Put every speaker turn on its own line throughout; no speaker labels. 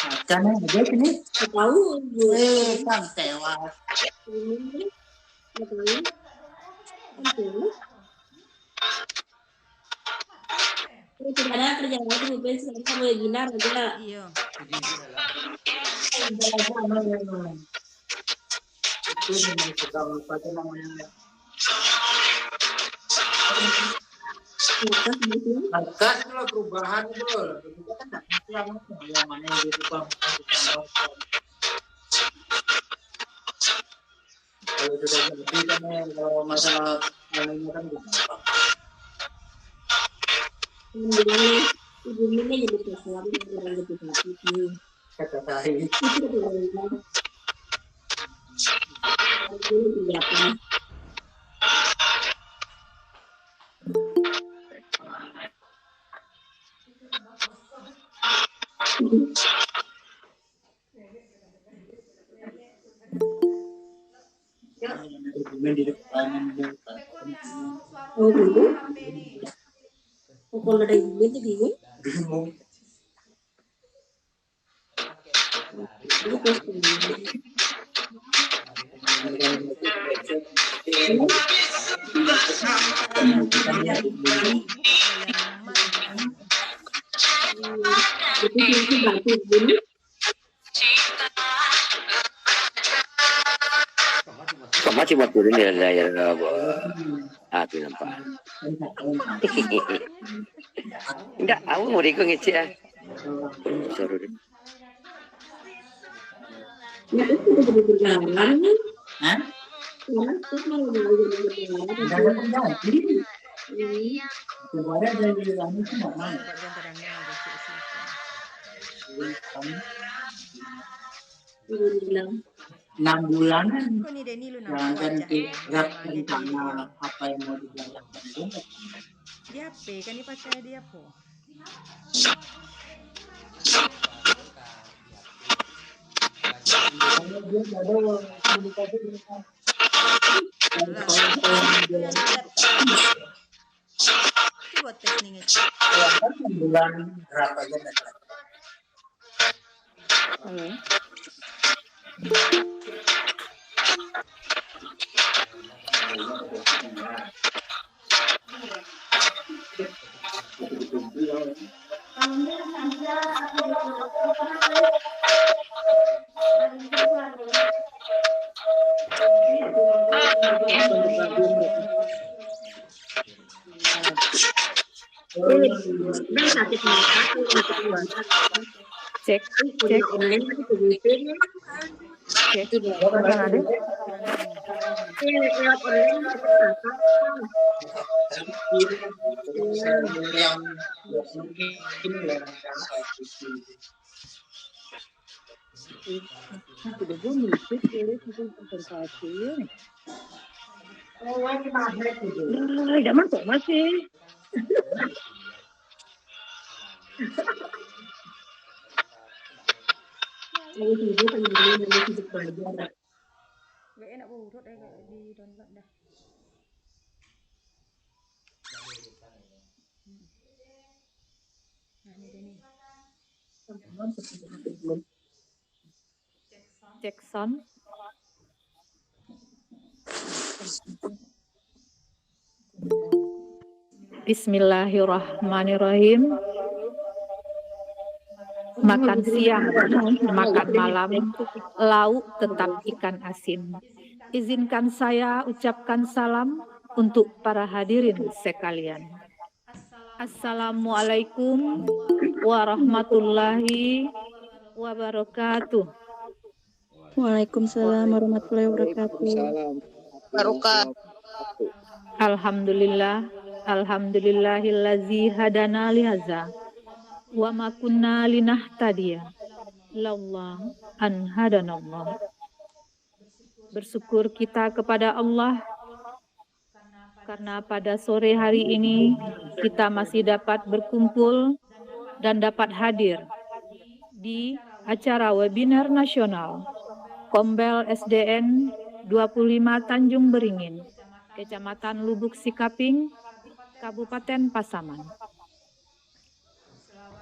Macamnya aja sini.
Tahu gue
Kan tewas.
ini betul. Itu ada kerjaan lagi mungkin sekarang kamu ginar aja.
Iya.
Itu memang sedang apa namanya? Markas itu lah perubahan itu loh. Kita kan nggak ngerti yang mana yang dirubah. Kalau sudah jadi kan kalau masalah lainnya kan gampang.
Ibu ini jadi sesuatu yang orang lebih baik.
Kata saya. Di depan
Oh gitu? Oh kalau ada ibu jadi bingung.
bingung.
Kamu cuma turun dari layar itu nampak. Enggak, aku mau dikau ngecek ya. Sorry.
Ya itu udah berjalan.
Hah?
Terus mau berjalan.
Kemarin dari kami itu mana? 6 bulanan. Jangan ganti rencana apa yang mau dijalankan itu.
Dia HP kan ini pakai dia po. Buat tes nih ngecek.
Bulan berapa aja nanti?
Cek itu ada. Sudah gue mikir itu investasi. Zaman kok masih.
Gak enak urut di download dah. Nah ini dia nih.
Jackson. Bismillahirrahmanirrahim. Makan siang, makan malam, lauk tetap ikan asin. Izinkan saya ucapkan salam untuk para hadirin sekalian. Assalamualaikum warahmatullahi wabarakatuh.
Waalaikumsalam warahmatullahi wabarakatuh.
Barokah.
Alhamdulillah, alhamdulillahillazi hadana lihaza wa ma kunna linahtadiya laullah an hadanallah. Bersyukur kita kepada Allah karena pada sore hari ini kita masih dapat berkumpul dan dapat hadir di acara webinar nasional Kombel SDN 25 Tanjung Beringin, Kecamatan Lubuk Sikaping, Kabupaten Pasaman.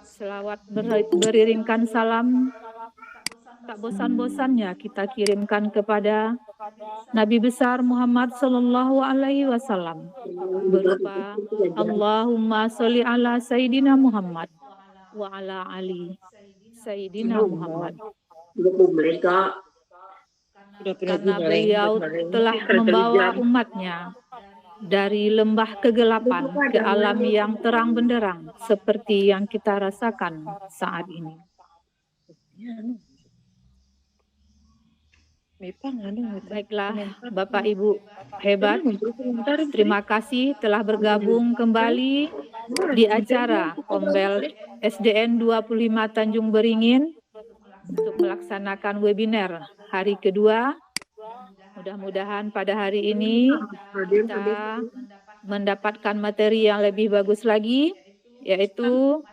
Selawat beriringkan salam tak bosan-bosannya kita kirimkan kepada Nabi besar Muhammad Sallallahu Alaihi Wasallam berupa Allahumma sholli ala Sayyidina Muhammad wa ala ali Sayyidina Muhammad. Karena beliau telah membawa umatnya dari lembah kegelapan ke alam yang terang benderang seperti yang kita rasakan saat ini. Baiklah, Bapak Ibu hebat, terima kasih telah bergabung kembali di acara Kombel SDN 25 Tanjung Beringin untuk melaksanakan webinar hari kedua. Mudah-mudahan pada hari ini kita mendapatkan materi yang lebih bagus lagi, yaitu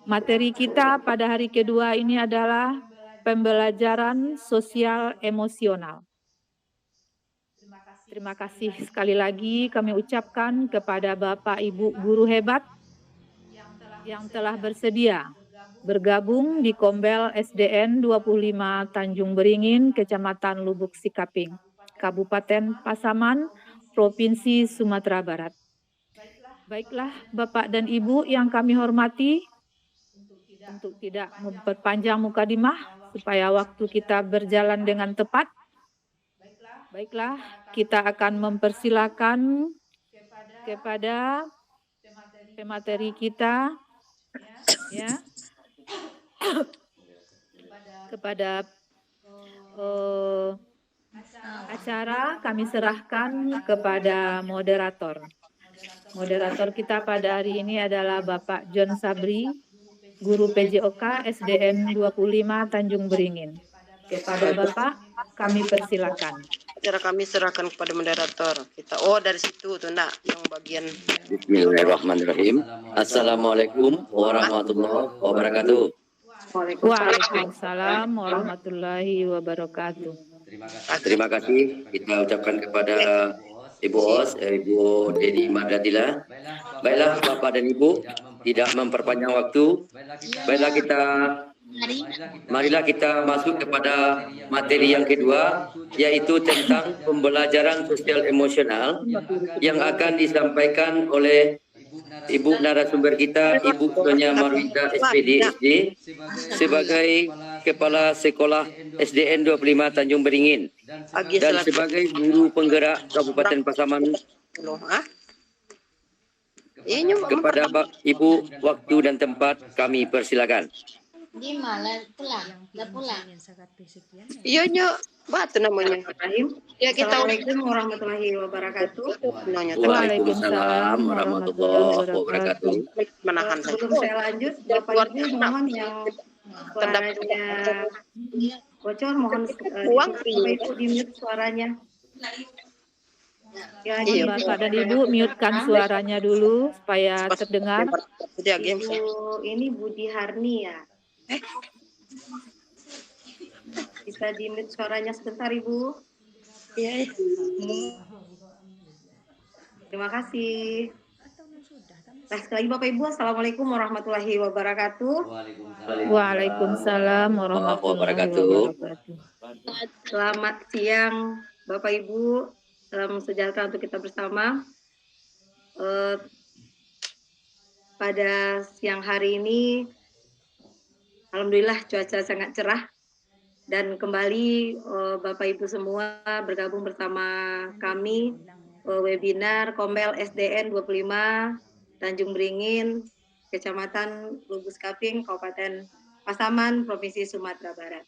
materi kita pada hari kedua ini adalah pembelajaran sosial emosional. Terima kasih sekali lagi kami ucapkan kepada Bapak Ibu guru hebat yang telah bersedia bergabung di Kombel SDN 25 Tanjung Beringin, Kecamatan Lubuk Sikaping, Kabupaten Pasaman, Provinsi Sumatera Barat. Baiklah Bapak dan Ibu yang kami hormati, untuk tidak memperpanjang mukadimah supaya waktu kita berjalan dengan tepat. Baiklah, kita akan mempersilakan kepada pemateri kita, ya, kepada acara kami serahkan kepada moderator. Moderator kita pada hari ini adalah Bapak John Sabri, Guru PJOK SDN 25 Tanjung Beringin. Kepada Bapak kami persilakan.
Acara kami serahkan kepada moderator. Kita dari situ tuh nak yang bagian.
Bismillahirrahmanirrahim. Assalamualaikum warahmatullahi wabarakatuh.
Waalaikumsalam warahmatullahi wabarakatuh.
Terima kasih kita ucapkan kepada Ibu Os, Ibu Dedi Madadila. Baiklah Bapak dan Ibu, tidak memperpanjang waktu. Marilah kita masuk kepada materi yang kedua, yaitu tentang pembelajaran sosial emosional yang akan disampaikan oleh Ibu narasumber kita, Ibu Sonia Marwita SPD SD, sebagai Kepala Sekolah SDN 25 Tanjung Beringin dan sebagai Guru Penggerak Kabupaten Pasaman. Kepada Ibu, waktu dan tempat kami persilakan.
Di malah pulang, nggak pulang.
Iya nyok, batu namanya. Ya kita.
Assalamualaikum warahmatullahi wabarakatuh.
Waalaikumsalam warahmatullahi wabarakatuh.
Menahan saja.
Sebelum saya lanjut, Bapak Ibu mohon yang suaranya bocor, mohon Bapak Ibu di-mute suaranya. Ya,
Bapak dan Ibu mute-kan suaranya dulu supaya terdengar.
Ini Budi Harni ya. Bisa di-mute suaranya sebentar Ibu.
Iya.
Terima kasih. Nah, sekali lagi Bapak Ibu, Assalamualaikum warahmatullahi wabarakatuh.
Waalaikumsalam warahmatullahi wabarakatuh.
Selamat siang Bapak Ibu, salam sejahtera untuk kita bersama. pada siang hari ini alhamdulillah cuaca sangat cerah dan kembali Bapak Ibu semua bergabung bersama kami webinar Kombel SDN 25 Tanjung Beringin, Kecamatan Lubus Kaping, Kabupaten Pasaman, Provinsi Sumatera Barat.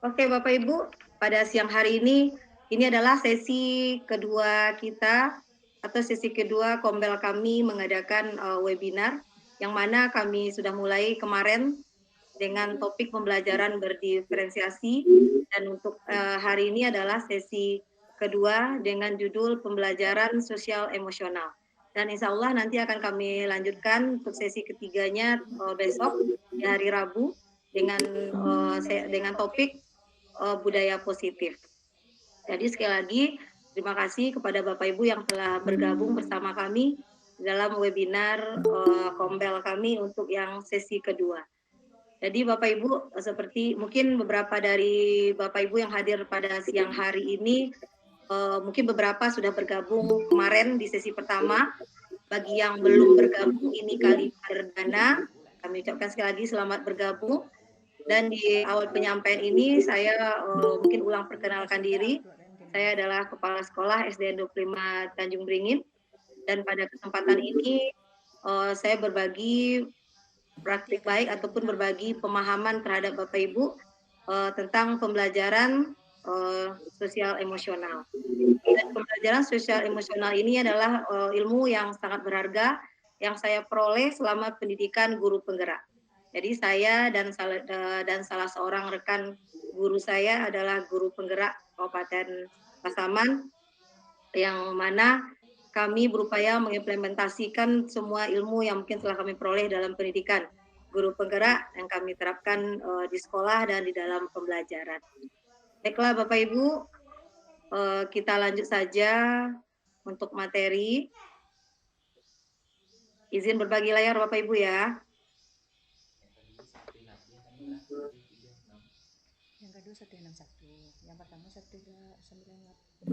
Oke Bapak Ibu, pada siang hari ini adalah sesi kedua kita atau sesi kedua Kombel kami mengadakan webinar yang mana kami sudah mulai kemarin dengan topik pembelajaran berdiferensiasi dan untuk hari ini adalah sesi kedua dengan judul pembelajaran sosial emosional. Dan insya Allah nanti akan kami lanjutkan untuk sesi ketiganya besok di hari Rabu dengan topik budaya positif. Jadi sekali lagi terima kasih kepada Bapak Ibu yang telah bergabung bersama kami dalam webinar Kombel kami untuk yang sesi kedua. Jadi Bapak Ibu seperti mungkin beberapa dari Bapak Ibu yang hadir pada siang hari ini mungkin beberapa sudah bergabung kemarin di sesi pertama. Bagi yang belum bergabung ini kali perdana, kami ucapkan sekali lagi selamat bergabung. Dan di awal penyampaian ini saya mungkin ulang perkenalkan diri. Saya adalah Kepala Sekolah SDN 25 Tanjung Beringin. Dan pada kesempatan ini saya berbagi praktik baik ataupun berbagi pemahaman terhadap Bapak Ibu tentang pembelajaran sosial emosional. Dan pembelajaran sosial emosional ini adalah ilmu yang sangat berharga yang saya peroleh selama pendidikan guru penggerak. Jadi saya dan salah seorang rekan guru saya adalah guru penggerak Kabupaten Pasaman, yang mana kami berupaya mengimplementasikan semua ilmu yang mungkin telah kami peroleh dalam pendidikan guru penggerak yang kami terapkan di sekolah dan di dalam pembelajaran. Baiklah Bapak Ibu, kita lanjut saja untuk materi. Izin berbagi layar Bapak Ibu ya.
Yang kedua 161, yang pertama 198.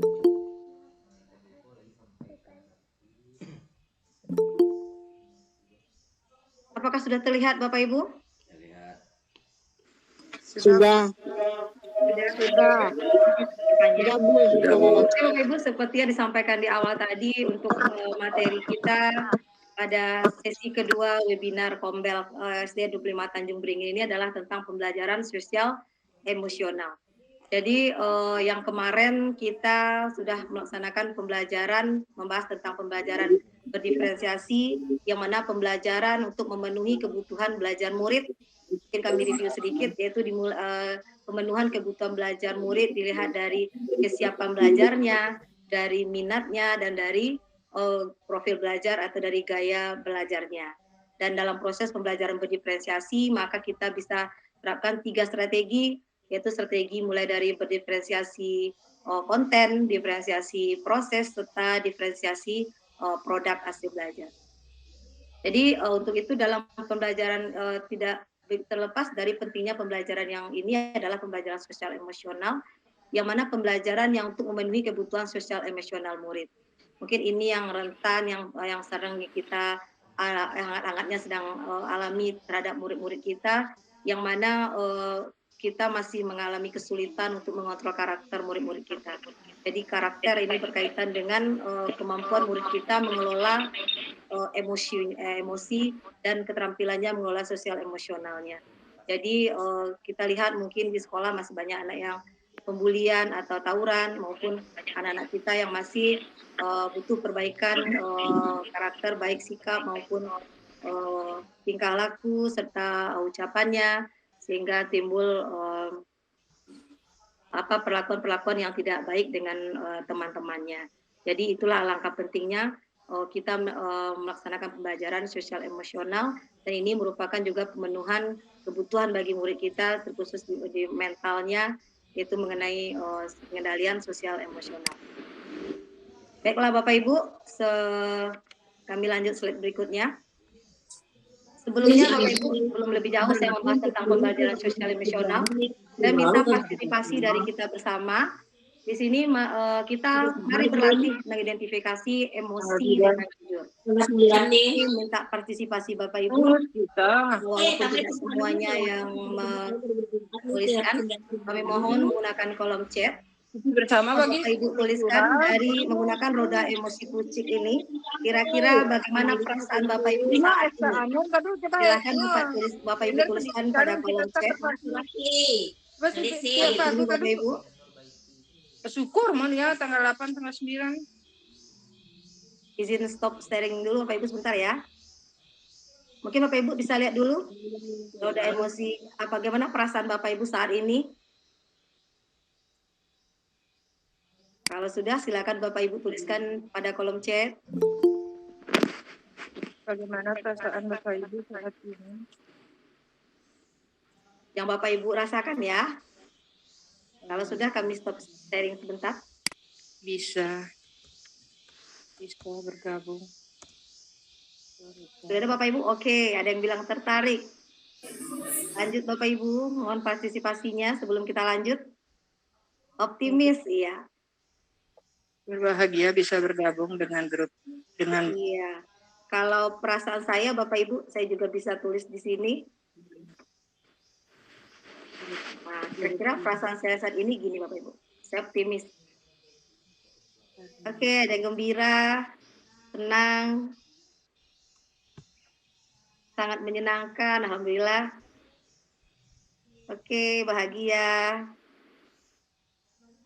Apakah sudah terlihat Bapak Ibu?
Sudah.
Bapak Ibu, seperti yang disampaikan di awal tadi untuk materi kita pada sesi kedua webinar Kombel SD 25 Tanjung Beringin ini adalah tentang pembelajaran sosial emosional. Jadi yang kemarin kita sudah melaksanakan pembelajaran, membahas tentang pembelajaran berdiferensiasi, yang mana pembelajaran untuk memenuhi kebutuhan belajar murid. Mungkin kami review sedikit, yaitu pemenuhan kebutuhan belajar murid dilihat dari kesiapan belajarnya, dari minatnya, dan dari profil belajar atau dari gaya belajarnya. Dan dalam proses pembelajaran berdiferensiasi, maka kita bisa terapkan 3 strategi, yaitu strategi mulai dari berdiferensiasi konten, diferensiasi proses, serta diferensiasi produk hasil belajar. Jadi untuk itu dalam pembelajaran tidak terlepas dari pentingnya pembelajaran yang ini adalah pembelajaran sosial emosional, yang mana pembelajaran yang untuk memenuhi kebutuhan sosial emosional murid. Mungkin ini yang rentan, yang sering kita hangat-hangatnya sedang alami terhadap murid-murid kita, yang mana kita masih mengalami kesulitan untuk mengontrol karakter murid-murid kita. Jadi karakter ini berkaitan dengan kemampuan murid kita mengelola emosi dan keterampilannya mengelola sosial emosionalnya. Jadi kita lihat mungkin di sekolah masih banyak anak yang pembulian atau tawuran, maupun anak-anak kita yang masih butuh perbaikan karakter, baik sikap maupun tingkah laku serta ucapannya, sehingga timbul perlakuan-perlakuan yang tidak baik dengan teman-temannya. Jadi itulah alangkah pentingnya kita melaksanakan pembelajaran sosial emosional, dan ini merupakan juga pemenuhan kebutuhan bagi murid kita, terkhusus di mentalnya, yaitu mengenai pengendalian sosial emosional. Baiklah Bapak Ibu, kami lanjut slide berikutnya. Sebelumnya Bapak Ibu, sebelum lebih jauh saya membahas tentang pembelajaran sosial emosional dan minta partisipasi dari kita bersama. Di sini kita mari berlatih mengidentifikasi emosi dengan jujur. Ini minta partisipasi Bapak Ibu, walaupun tidak semuanya yang menuliskan, kami mohon menggunakan kolom chat.
Bersama
Bapak Ibu tuliskan dari menggunakan roda emosi kucing ini, kira-kira bagaimana perasaan Bapak Ibu saat ini? Silahkan Bapak Ibu tuliskan pada kolom chat. Tunggu Bapak Ibu.
Syukur man ya tanggal 8 tanggal 9.
Izin stop sharing dulu Bapak Ibu sebentar ya. Mungkin Bapak Ibu bisa lihat dulu roda emosi bagaimana perasaan Bapak Ibu saat ini. Kalau sudah silakan Bapak Ibu tuliskan pada kolom chat.
Bagaimana perasaan Bapak Ibu saat ini?
Yang Bapak Ibu rasakan ya. Kalau sudah kami stop sharing sebentar.
Bisa bergabung.
Sudah ada Bapak Ibu? Oke, ada yang bilang tertarik. Lanjut Bapak Ibu, mohon partisipasinya sebelum kita lanjut. Optimis, iya.
Berbahagia bisa bergabung dengan grup.
Iya. Kalau perasaan saya Bapak Ibu, saya juga bisa tulis di sini. Nah, kira-kira perasaan saya saat ini gini Bapak Ibu. Saya optimis. Oke, ada yang gembira, tenang, sangat menyenangkan, alhamdulillah. Oke, bahagia.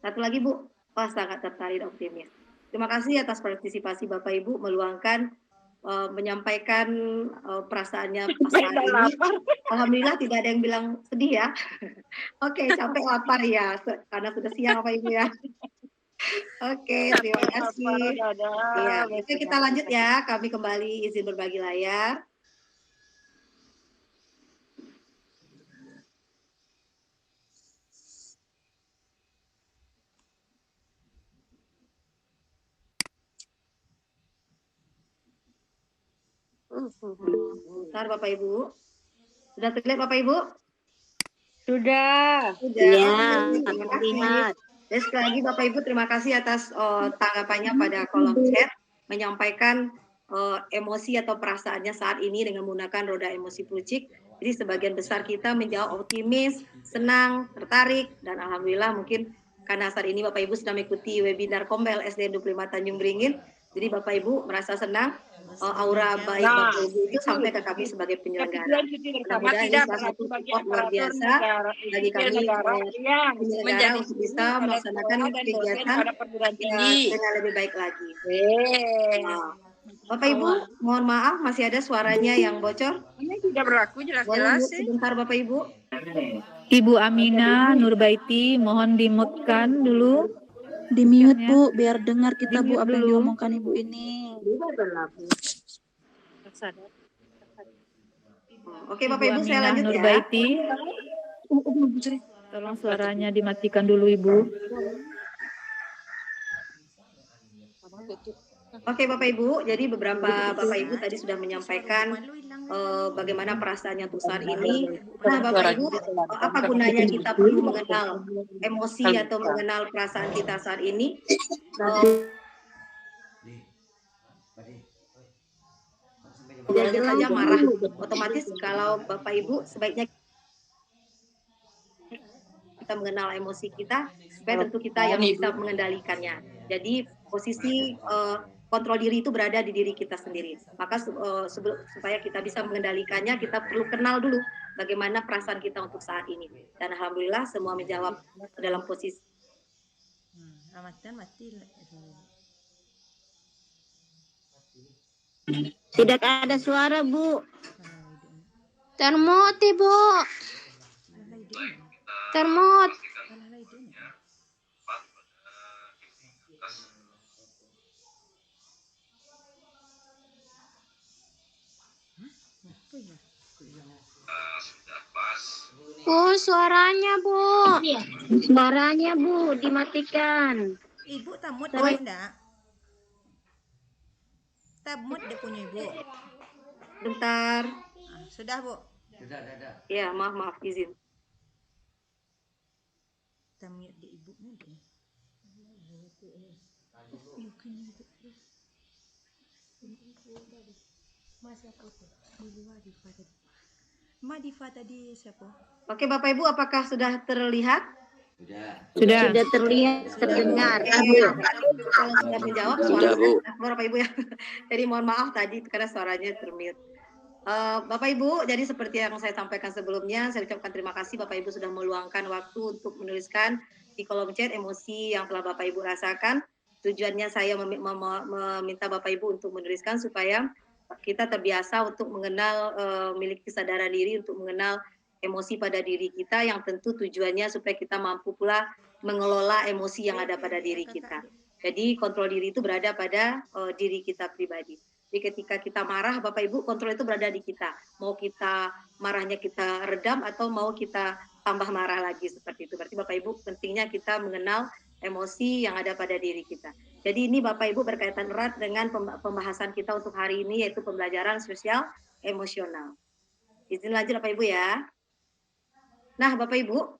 Satu lagi Bu. Wah, sangat tertarik dan optimis. Terima kasih atas partisipasi Bapak Ibu meluangkan menyampaikan perasaannya saat ini. Alhamdulillah tidak ada yang bilang sedih ya. Oke, sampai lapar ya karena sudah siang Bapak Ibu ya. Oke, terima kasih. Ya, oke, kita lanjut ya. Kami kembali izin berbagi layar. Bentar Bapak Ibu. Sudah terlihat Bapak Ibu?
Sudah.
Ya, terima kasih. Dan sekali lagi Bapak Ibu terima kasih atas tanggapannya pada kolom chat menyampaikan emosi atau perasaannya saat ini dengan menggunakan roda emosi Plucik. Jadi sebagian besar kita menjawab optimis, senang, tertarik, dan alhamdulillah mungkin karena saat ini Bapak Ibu sudah mengikuti webinar Kombel SDN 25 Tanjung Beringin. Jadi Bapak Ibu merasa senang aura baik Bapak Ibu itu sampai ke kami sebagai penyelenggara. Mudah-mudahan ini salah satu support luar biasa bagi kami penyelenggara untuk bisa melaksanakan kegiatan dengan lebih baik lagi. Bapak Ibu, mohon maaf masih ada suaranya yang bocor.
Ini tidak berlaku jelas-jelas sih.
Sebentar Bapak Ibu.
Ibu Amina Nurbaiti, mohon dimutkan dulu.
Di-mute Bu, biar dengar kita Bu apa yang diomongkan Ibu ini.
Oke Bapak Ibu, saya lanjut ya.
Nurbaiti. Tolong suaranya dimatikan dulu Ibu.
Oke Bapak Ibu, jadi beberapa Bapak Ibu tadi sudah menyampaikan bagaimana perasaannya untuk saat ini. Nah Bapak Ibu, apa gunanya kita perlu mengenal emosi atau mengenal perasaan kita saat ini? Jangan saja marah, otomatis kalau Bapak Ibu sebaiknya kita mengenal emosi kita, supaya tentu kita yang bisa mengendalikannya. Jadi posisi kontrol diri itu berada di diri kita sendiri. Maka supaya kita bisa mengendalikannya, kita perlu kenal dulu bagaimana perasaan kita untuk saat ini. Dan alhamdulillah semua menjawab dalam posisi.
Tidak ada suara Bu.
Termut Ibu. Termut. Bu, suaranya Bu.
Suaranya Bu, dimatikan.
Ibu tamut ada enggak? Tamut dia punya Ibu.
Bentar.
Sudah, Bu?
Ya, maaf, izin.
Kita mute di Ibu mungkin. Madifa tadi siapa?
Oke, Bapak Ibu, apakah sudah terlihat?
Sudah.
Sudah terlihat, terdengar.
Kalau sudah menjawab
Sudah,
suara
Bu.
Bapak Ibu ya. Jadi mohon maaf tadi karena suaranya termute. Bapak Ibu, jadi seperti yang saya sampaikan sebelumnya, saya ucapkan terima kasih Bapak Ibu sudah meluangkan waktu untuk menuliskan di kolom chat emosi yang telah Bapak Ibu rasakan. Tujuannya saya meminta Bapak Ibu untuk menuliskan supaya kita terbiasa untuk mengenal, memiliki kesadaran diri untuk mengenal emosi pada diri kita, yang tentu tujuannya supaya kita mampu pula mengelola emosi yang ada pada diri kita. Jadi kontrol diri itu berada pada diri kita pribadi. Jadi ketika kita marah, Bapak Ibu, kontrol itu berada di kita. Mau kita marahnya kita redam atau mau kita tambah marah lagi seperti itu. Berarti Bapak Ibu pentingnya kita mengenal emosi yang ada pada diri kita. Jadi ini Bapak Ibu berkaitan erat dengan pembahasan kita untuk hari ini, yaitu pembelajaran sosial emosional. Izin lanjut Bapak Ibu ya. Nah Bapak Ibu,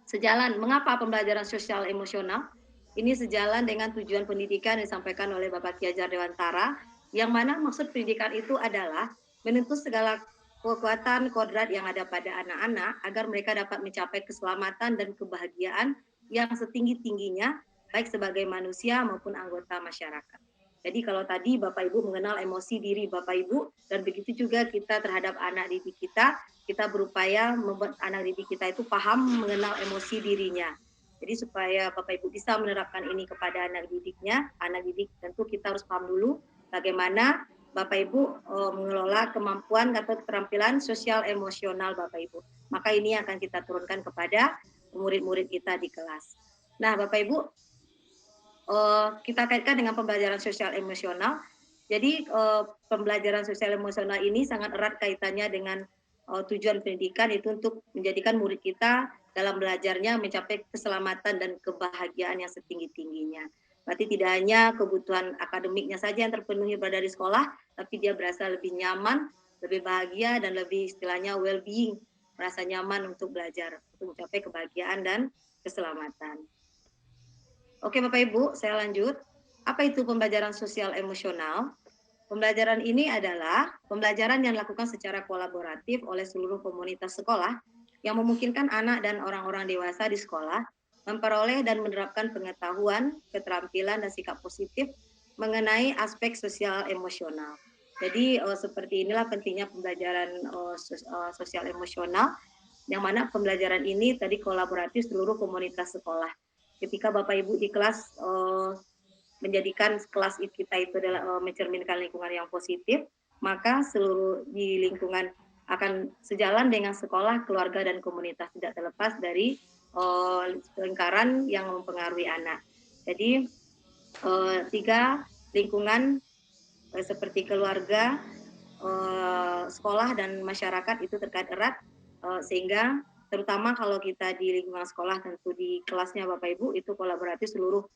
sejalan mengapa pembelajaran sosial emosional? Ini sejalan dengan tujuan pendidikan yang disampaikan oleh Bapak Ki Hajar Dewantara, yang mana maksud pendidikan itu adalah menuntut segala kekuatan kodrat yang ada pada anak-anak agar mereka dapat mencapai keselamatan dan kebahagiaan yang setinggi-tingginya, baik sebagai manusia maupun anggota masyarakat. Jadi kalau tadi Bapak Ibu mengenal emosi diri Bapak Ibu, dan begitu juga kita terhadap anak didik kita berupaya membuat anak didik kita itu paham mengenal emosi dirinya. Jadi supaya Bapak Ibu bisa menerapkan ini kepada anak didiknya, anak didik tentu kita harus paham dulu bagaimana Bapak Ibu mengelola kemampuan atau keterampilan sosial emosional Bapak Ibu. Maka ini akan kita turunkan kepada murid-murid kita di kelas. Nah Bapak Ibu, kita kaitkan dengan pembelajaran sosial emosional. Jadi pembelajaran sosial emosional ini sangat erat kaitannya dengan tujuan pendidikan, itu untuk menjadikan murid kita dalam belajarnya mencapai keselamatan dan kebahagiaan yang setinggi-tingginya. Berarti tidak hanya kebutuhan akademiknya saja yang terpenuhi pada di sekolah, tapi dia berasa lebih nyaman, lebih bahagia, dan lebih istilahnya well-being, merasa nyaman untuk belajar, untuk mencapai kebahagiaan dan keselamatan. Oke Bapak Ibu, saya lanjut. Apa itu pembelajaran sosial emosional? Pembelajaran ini adalah pembelajaran yang dilakukan secara kolaboratif oleh seluruh komunitas sekolah yang memungkinkan anak dan orang-orang dewasa di sekolah memperoleh dan menerapkan pengetahuan, keterampilan, dan sikap positif mengenai aspek sosial emosional. Jadi seperti inilah pentingnya pembelajaran sosial emosional, yang mana pembelajaran ini tadi kolaboratif seluruh komunitas sekolah. Ketika Bapak Ibu di kelas menjadikan kelas kita itu adalah mencerminkan lingkungan yang positif, maka seluruh di lingkungan akan sejalan dengan sekolah, keluarga, dan komunitas, tidak terlepas dari lingkaran yang mempengaruhi anak. Jadi 3 lingkungan seperti keluarga, sekolah, dan masyarakat itu terkait erat, sehingga terutama kalau kita di lingkungan sekolah, tentu di kelasnya Bapak Ibu itu kolaboratif seluruh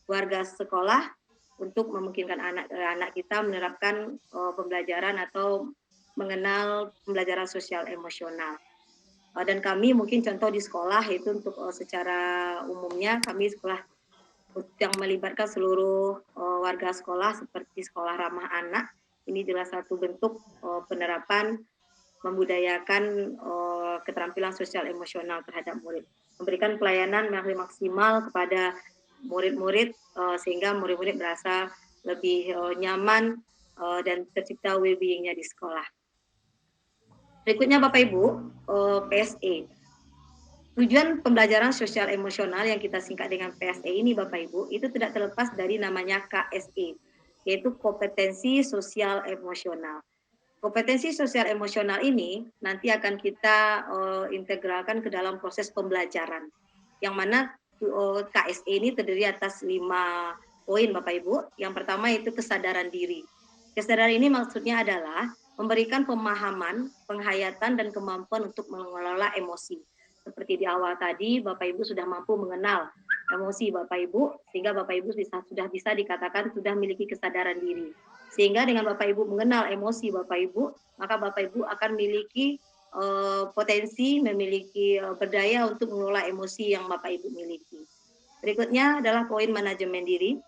warga sekolah untuk memungkinkan anak kita menerapkan pembelajaran atau mengenal pembelajaran sosial emosional. Dan kami mungkin contoh di sekolah itu untuk secara umumnya kami sekolah yang melibatkan seluruh warga sekolah seperti sekolah ramah anak. Ini adalah satu bentuk penerapan membudayakan keterampilan sosial emosional terhadap murid. Memberikan pelayanan yang maksimal kepada murid-murid sehingga murid-murid merasa lebih nyaman dan tercipta well-being-nya di sekolah. Berikutnya Bapak Ibu, PSE. Tujuan pembelajaran sosial emosional yang kita singkat dengan PSE ini Bapak Ibu, itu tidak terlepas dari namanya KSE, yaitu kompetensi sosial emosional. Kompetensi sosial emosional ini nanti akan kita integralkan ke dalam proses pembelajaran, yang mana KSE ini terdiri atas 5 poin Bapak Ibu. Yang pertama itu kesadaran diri. Kesadaran ini maksudnya adalah memberikan pemahaman, penghayatan, dan kemampuan untuk mengelola emosi. Seperti di awal tadi, Bapak Ibu sudah mampu mengenal emosi Bapak Ibu, sehingga Bapak Ibu sudah bisa dikatakan sudah memiliki kesadaran diri. Sehingga dengan Bapak Ibu mengenal emosi Bapak Ibu, maka Bapak Ibu akan memiliki potensi, memiliki berdaya untuk mengelola emosi yang Bapak Ibu miliki. Berikutnya adalah poin manajemen diri.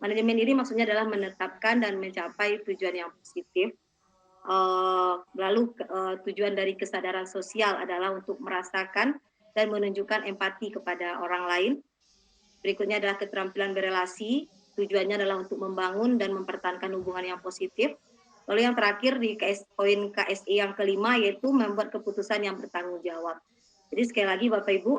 Manajemen diri maksudnya adalah menetapkan dan mencapai tujuan yang positif. Lalu tujuan dari kesadaran sosial adalah untuk merasakan dan menunjukkan empati kepada orang lain. Berikutnya adalah keterampilan berelasi. Tujuannya adalah untuk membangun dan mempertahankan hubungan yang positif. Lalu yang terakhir di poin KSE yang kelima yaitu membuat keputusan yang bertanggung jawab. Jadi sekali lagi Bapak Ibu,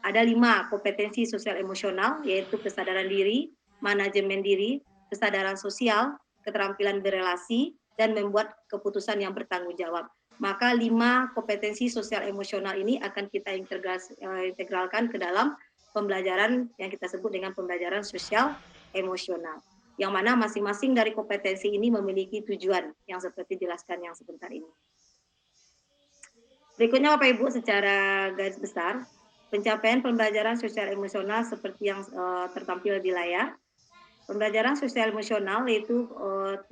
ada 5 kompetensi sosial emosional yaitu kesadaran diri, manajemen diri, kesadaran sosial, keterampilan berelasi, dan membuat keputusan yang bertanggung jawab. Maka 5 kompetensi sosial emosional ini akan kita integralkan ke dalam pembelajaran yang kita sebut dengan pembelajaran sosial emosional. Yang mana masing-masing dari kompetensi ini memiliki tujuan yang seperti dijelaskan yang sebentar ini. Berikutnya Bapak Ibu secara garis besar, pencapaian pembelajaran sosial emosional seperti yang tertampil di layar. Pembelajaran sosial emosional itu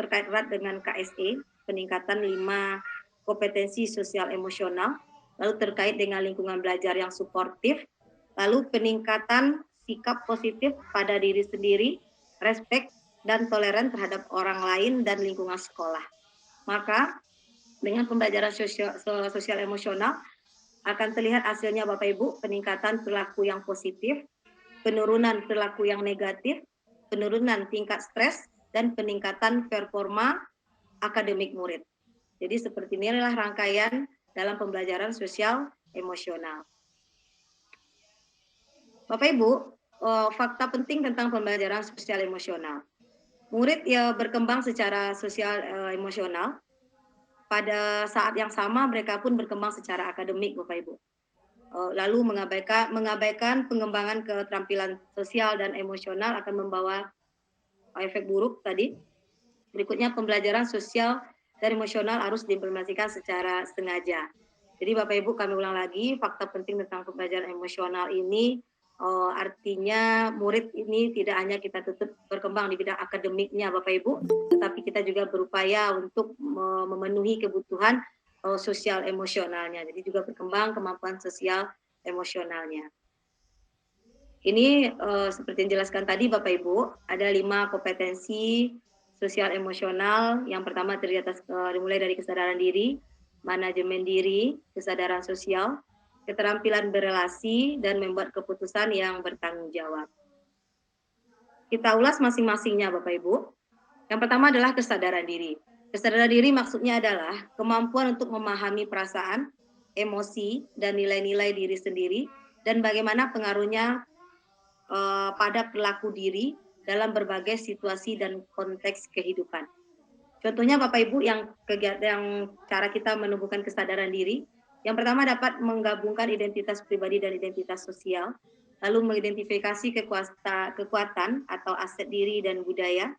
terkait erat dengan KSE, peningkatan 5 kompetensi sosial emosional, lalu terkait dengan lingkungan belajar yang suportif, lalu peningkatan sikap positif pada diri sendiri, respek dan toleran terhadap orang lain dan lingkungan sekolah. Maka dengan pembelajaran sosial emosional akan terlihat hasilnya Bapak Ibu, peningkatan perilaku yang positif, penurunan perilaku yang negatif, penurunan tingkat stres, dan peningkatan performa akademik murid. Jadi seperti inilah rangkaian dalam pembelajaran sosial emosional. Bapak Ibu, fakta penting tentang pembelajaran sosial emosional. Murid berkembang secara sosial emosional. Pada saat yang sama mereka pun berkembang secara akademik Bapak Ibu. Lalu mengabaikan pengembangan keterampilan sosial dan emosional akan membawa efek buruk tadi. Berikutnya pembelajaran sosial dan emosional harus diimplementasikan secara sengaja. Jadi Bapak Ibu kami ulang lagi, fakta penting tentang pembelajaran emosional ini artinya murid ini tidak hanya kita tutup berkembang di bidang akademiknya Bapak Ibu, tetapi kita juga berupaya untuk memenuhi kebutuhan sosial emosionalnya. Jadi juga berkembang kemampuan sosial emosionalnya. Ini seperti yang dijelaskan tadi Bapak Ibu, ada 5 kompetensi sosial emosional. Yang pertama terdiri atas dimulai dari kesadaran diri, manajemen diri, kesadaran sosial, keterampilan berelasi, dan membuat keputusan yang bertanggung jawab. Kita ulas masing-masingnya Bapak Ibu. Yang pertama adalah kesadaran diri. Kesadaran diri maksudnya adalah kemampuan untuk memahami perasaan, emosi, dan nilai-nilai diri sendiri, dan bagaimana pengaruhnya pada perilaku diri dalam berbagai situasi dan konteks kehidupan. Contohnya Bapak Ibu yang cara kita menumbuhkan kesadaran diri, yang pertama dapat menggabungkan identitas pribadi dan identitas sosial, lalu mengidentifikasi kekuatan atau aset diri dan budaya,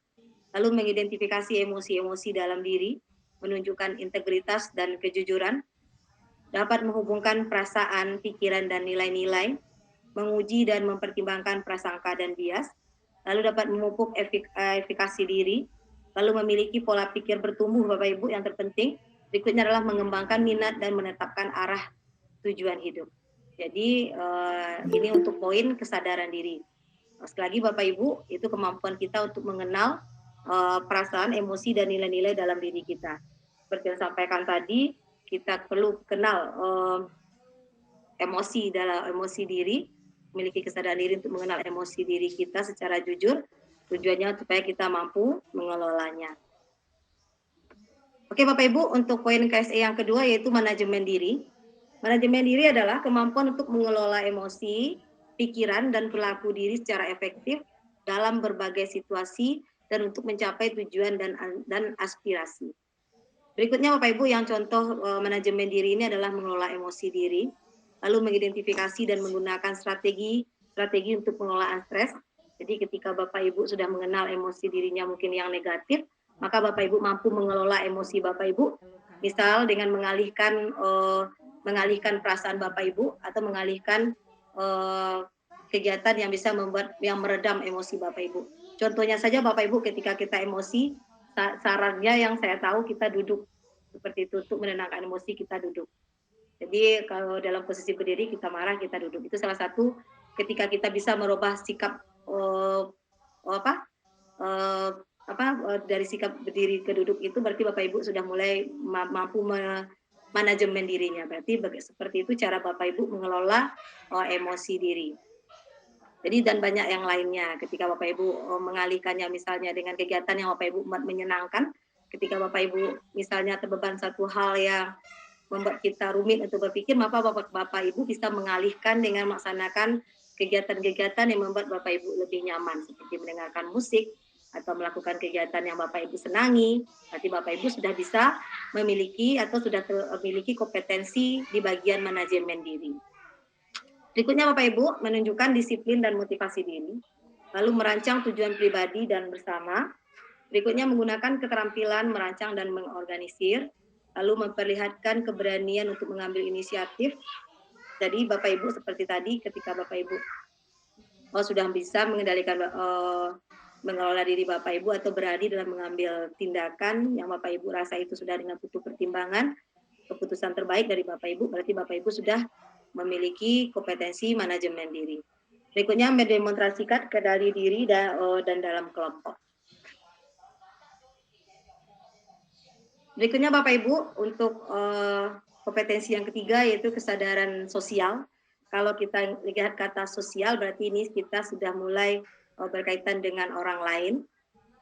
lalu mengidentifikasi emosi-emosi dalam diri, menunjukkan integritas dan kejujuran, dapat menghubungkan perasaan, pikiran, dan nilai-nilai, menguji dan mempertimbangkan prasangka dan bias, lalu dapat memupuk efikasi diri, lalu memiliki pola pikir bertumbuh Bapak Ibu yang terpenting. Berikutnya adalah mengembangkan minat dan menetapkan arah tujuan hidup. Jadi ini untuk poin kesadaran diri. Sekali lagi Bapak Ibu, itu kemampuan kita untuk mengenal perasaan, emosi, dan nilai-nilai dalam diri kita. Seperti yang sampaikan tadi, kita perlu kenal emosi diri, memiliki kesadaran diri untuk mengenal emosi diri kita secara jujur. Tujuannya supaya kita mampu mengelolanya. Oke Bapak Ibu, untuk poin KSE yang kedua yaitu manajemen diri. Manajemen diri adalah kemampuan untuk mengelola emosi, pikiran, dan perilaku diri secara efektif dalam berbagai situasi dan untuk mencapai tujuan dan aspirasi. Berikutnya Bapak Ibu, yang contoh manajemen diri ini adalah mengelola emosi diri, lalu mengidentifikasi dan menggunakan strategi untuk pengelolaan stres. Jadi ketika Bapak Ibu sudah mengenal emosi dirinya mungkin yang negatif, maka Bapak Ibu mampu mengelola emosi Bapak Ibu, misal dengan mengalihkan perasaan Bapak Ibu atau mengalihkan kegiatan yang bisa meredam emosi Bapak Ibu. Contohnya saja Bapak Ibu, ketika kita emosi, sarannya yang saya tahu kita duduk seperti itu untuk menenangkan emosi, kita duduk. Jadi kalau dalam posisi berdiri kita marah, kita duduk. Itu salah satu ketika kita bisa merubah sikap dari sikap berdiri ke duduk itu, berarti Bapak Ibu sudah mulai mampu manajemen dirinya. Berarti seperti itu cara Bapak Ibu mengelola emosi diri. Jadi dan banyak yang lainnya ketika Bapak Ibu mengalihkannya misalnya dengan kegiatan yang Bapak Ibu menyenangkan, ketika Bapak Ibu misalnya terbeban satu hal yang membuat kita rumit untuk berpikir, maka Bapak Ibu bisa mengalihkan dengan melaksanakan kegiatan-kegiatan yang membuat Bapak Ibu lebih nyaman, seperti mendengarkan musik atau melakukan kegiatan yang Bapak Ibu senangi. Berarti Bapak Ibu sudah bisa memiliki atau sudah memiliki kompetensi di bagian manajemen diri. Berikutnya Bapak Ibu menunjukkan disiplin dan motivasi diri, lalu merancang tujuan pribadi dan bersama. Berikutnya menggunakan keterampilan merancang dan mengorganisir, lalu memperlihatkan keberanian untuk mengambil inisiatif. Jadi Bapak Ibu seperti tadi ketika Bapak Ibu sudah bisa mengendalikan mengelola diri Bapak Ibu atau berani dalam mengambil tindakan yang Bapak Ibu rasa itu sudah dengan butuh pertimbangan, keputusan terbaik dari Bapak Ibu, berarti Bapak Ibu sudah memiliki kompetensi manajemen diri. Berikutnya mendemonstrasikan kendali diri dan dalam kelompok. Berikutnya Bapak Ibu untuk kompetensi yang ketiga yaitu kesadaran sosial. Kalau kita lihat kata sosial berarti ini kita sudah mulai berkaitan dengan orang lain.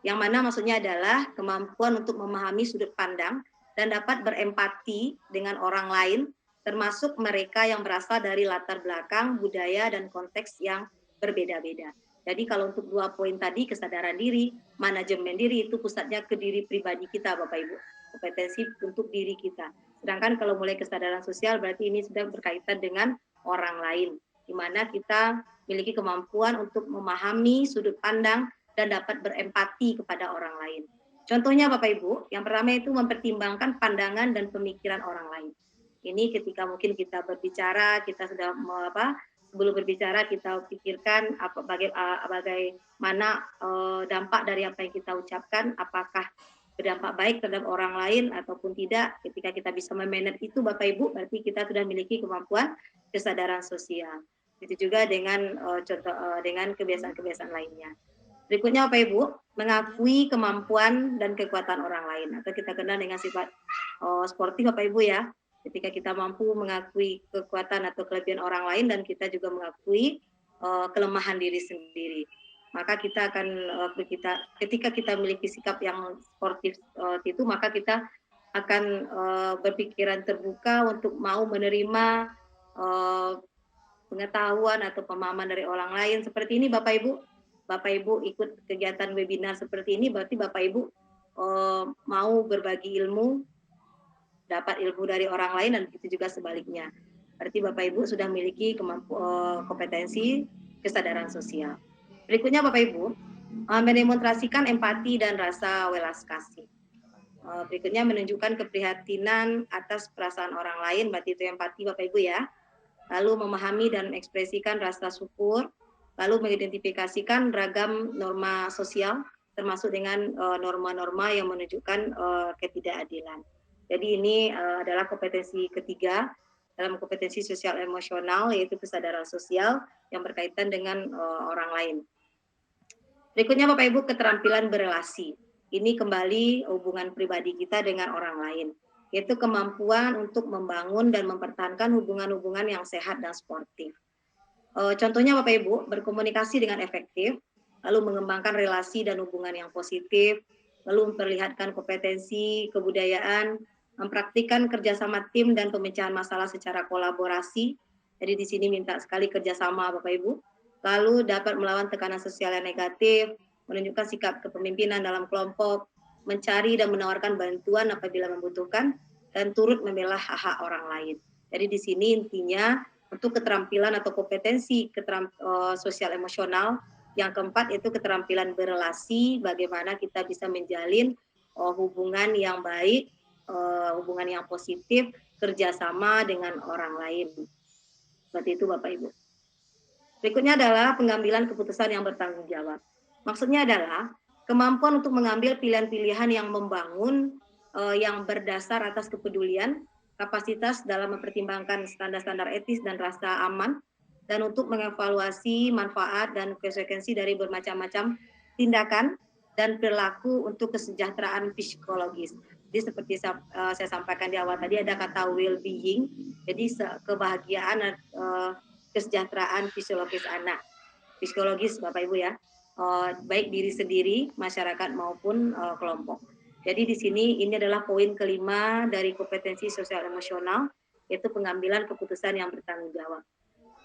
Yang mana maksudnya adalah kemampuan untuk memahami sudut pandang dan dapat berempati dengan orang lain, termasuk mereka yang berasal dari latar belakang, budaya, dan konteks yang berbeda-beda. Jadi kalau untuk 2 poin tadi, kesadaran diri, manajemen diri, itu pusatnya ke diri pribadi kita Bapak Ibu. Kompetensi untuk diri kita. Sedangkan kalau mulai kesadaran sosial, berarti ini sudah berkaitan dengan orang lain. Di mana kita memiliki kemampuan untuk memahami sudut pandang dan dapat berempati kepada orang lain. Contohnya Bapak Ibu, yang pertama itu mempertimbangkan pandangan dan pemikiran orang lain. Ini ketika mungkin kita berbicara, kita sudah sebelum berbicara kita pikirkan bagaimana dampak dari apa yang kita ucapkan, apakah berdampak baik terhadap orang lain ataupun tidak. Ketika kita bisa memanage itu Bapak Ibu, berarti kita sudah memiliki kemampuan kesadaran sosial. Itu juga dengan dengan kebiasaan-kebiasaan lainnya. Berikutnya Bapak Ibu, mengakui kemampuan dan kekuatan orang lain, atau kita kenal dengan sifat sportif Bapak Ibu ya. Ketika kita mampu mengakui kekuatan atau kelebihan orang lain dan kita juga mengakui kelemahan diri sendiri, maka kita akan ketika kita memiliki sikap yang sportif itu, maka kita akan berpikiran terbuka untuk mau menerima pengetahuan atau pemahaman dari orang lain. Seperti ini Bapak Ibu. Bapak Ibu ikut kegiatan webinar seperti ini, berarti Bapak Ibu mau berbagi ilmu, dapat ilmu dari orang lain, dan begitu juga sebaliknya. Berarti Bapak Ibu sudah memiliki kompetensi kesadaran sosial. Berikutnya Bapak Ibu, mendemonstrasikan empati dan rasa welas kasih. Berikutnya menunjukkan keprihatinan atas perasaan orang lain, berarti itu empati Bapak Ibu ya. Lalu memahami dan mengekspresikan rasa syukur, lalu mengidentifikasikan ragam norma sosial, termasuk dengan norma-norma yang menunjukkan ketidakadilan. Jadi ini adalah kompetensi ketiga dalam kompetensi sosial emosional, yaitu kesadaran sosial yang berkaitan dengan orang lain. Berikutnya Bapak Ibu, keterampilan berelasi. Ini kembali hubungan pribadi kita dengan orang lain, yaitu kemampuan untuk membangun dan mempertahankan hubungan-hubungan yang sehat dan sportif. Contohnya Bapak Ibu, berkomunikasi dengan efektif, lalu mengembangkan relasi dan hubungan yang positif, lalu memperlihatkan kompetensi, kebudayaan, mempraktikkan kerjasama tim dan pemecahan masalah secara kolaborasi. Jadi di sini minta sekali kerjasama Bapak Ibu. Lalu dapat melawan tekanan sosial yang negatif, menunjukkan sikap kepemimpinan dalam kelompok, mencari dan menawarkan bantuan apabila membutuhkan, dan turut membela hak-hak orang lain. Jadi di sini intinya untuk keterampilan atau kompetensi sosial emosional. Yang keempat itu keterampilan berelasi, bagaimana kita bisa menjalin hubungan yang baik, hubungan yang positif, kerjasama dengan orang lain. Seperti itu Bapak Ibu. Berikutnya adalah pengambilan keputusan yang bertanggung jawab. Maksudnya adalah kemampuan untuk mengambil pilihan-pilihan yang membangun, yang berdasar atas kepedulian, kapasitas dalam mempertimbangkan standar-standar etis dan rasa aman, dan untuk mengevaluasi manfaat dan konsekuensi dari bermacam-macam tindakan dan perilaku untuk kesejahteraan psikologis. Jadi seperti saya sampaikan di awal tadi ada kata well-being, jadi kebahagiaan, kesejahteraan psikologis anak, psikologis Bapak Ibu ya, baik diri sendiri, masyarakat maupun kelompok. Jadi di sini ini adalah poin kelima dari kompetensi sosial emosional, yaitu pengambilan keputusan yang bertanggung jawab.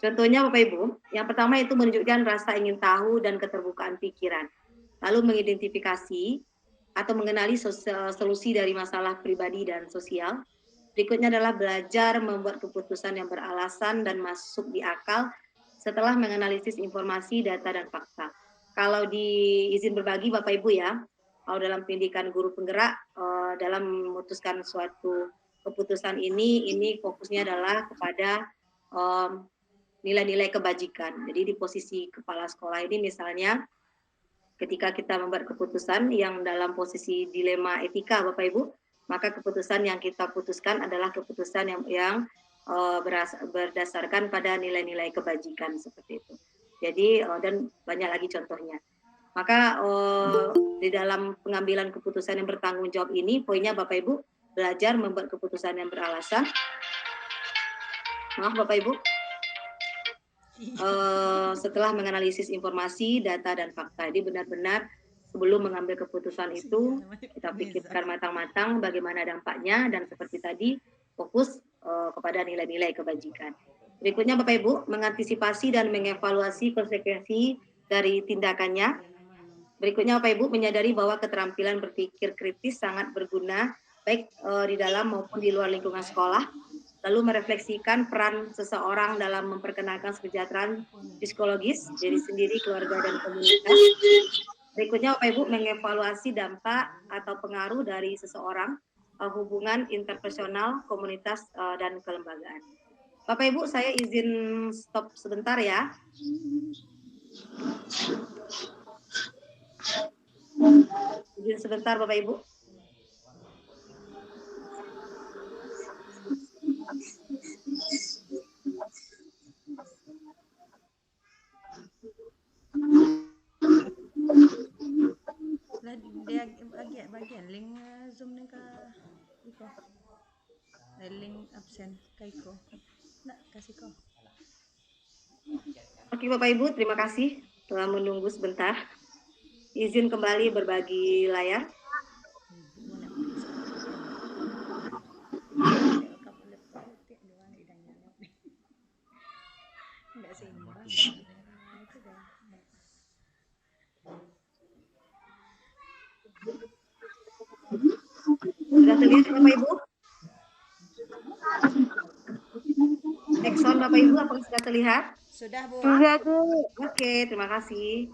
Contohnya Bapak Ibu, yang pertama itu menunjukkan rasa ingin tahu dan keterbukaan pikiran, lalu mengidentifikasi atau mengenali solusi dari masalah pribadi dan sosial. Berikutnya adalah belajar membuat keputusan yang beralasan dan masuk di akal setelah menganalisis informasi, data, dan fakta. Kalau diizin berbagi Bapak Ibu ya, kalau dalam pendidikan guru penggerak, dalam memutuskan suatu keputusan ini fokusnya adalah kepada nilai-nilai kebajikan. Jadi di posisi kepala sekolah ini misalnya, ketika kita membuat keputusan yang dalam posisi dilema etika Bapak Ibu, maka keputusan yang kita putuskan adalah keputusan yang berdasarkan pada nilai-nilai kebajikan seperti itu. Jadi dan banyak lagi contohnya. Maka di dalam pengambilan keputusan yang bertanggung jawab ini, poinnya Bapak Ibu belajar membuat keputusan yang beralasan. Maaf Bapak Ibu. Setelah menganalisis informasi, data, dan fakta. Jadi benar-benar sebelum mengambil keputusan itu kita pikirkan matang-matang bagaimana dampaknya, dan seperti tadi fokus kepada nilai-nilai kebajikan. Berikutnya Bapak Ibu mengantisipasi dan mengevaluasi konsekuensi dari tindakannya. Berikutnya Bapak Ibu menyadari bahwa keterampilan berpikir kritis sangat berguna baik di dalam maupun di luar lingkungan sekolah. Lalu merefleksikan peran seseorang dalam memperkenalkan kesejahteraan psikologis diri sendiri, keluarga, dan komunitas. Berikutnya Bapak Ibu mengevaluasi dampak atau pengaruh dari seseorang, hubungan interpersonal, komunitas, dan kelembagaan. Bapak Ibu saya izin stop sebentar ya. Izin sebentar Bapak Ibu.
Dia bagian link Zoom nih ke Iko. Link absen ke Iko. Nak kasih kok.
Oke Bapak Ibu, terima kasih telah menunggu sebentar. Izin kembali berbagi layar. Sudah terlihat Bapak Ibu? Nexon Bapak Ibu, apakah sudah terlihat?
Sudah Bu.
Sudah Bu.
Oke, terima kasih.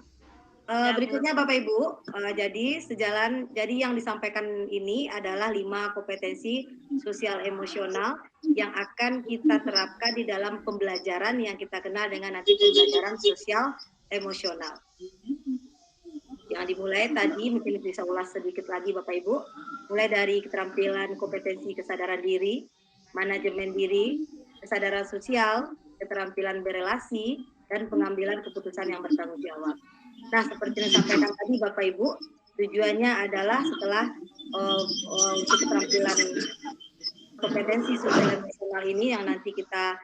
Berikutnya Bapak Ibu, jadi yang disampaikan ini adalah 5 kompetensi sosial emosional yang akan kita terapkan di dalam pembelajaran yang kita kenal dengan nanti pembelajaran sosial emosional. Yang dimulai tadi mungkin bisa ulas sedikit lagi Bapak Ibu, mulai dari keterampilan kompetensi kesadaran diri, manajemen diri, kesadaran sosial, keterampilan berelasi, dan pengambilan keputusan yang bertanggung jawab. Nah, seperti yang disampaikan tadi Bapak Ibu, tujuannya adalah setelah untuk keterampilan kompetensi sosial emosional ini yang nanti kita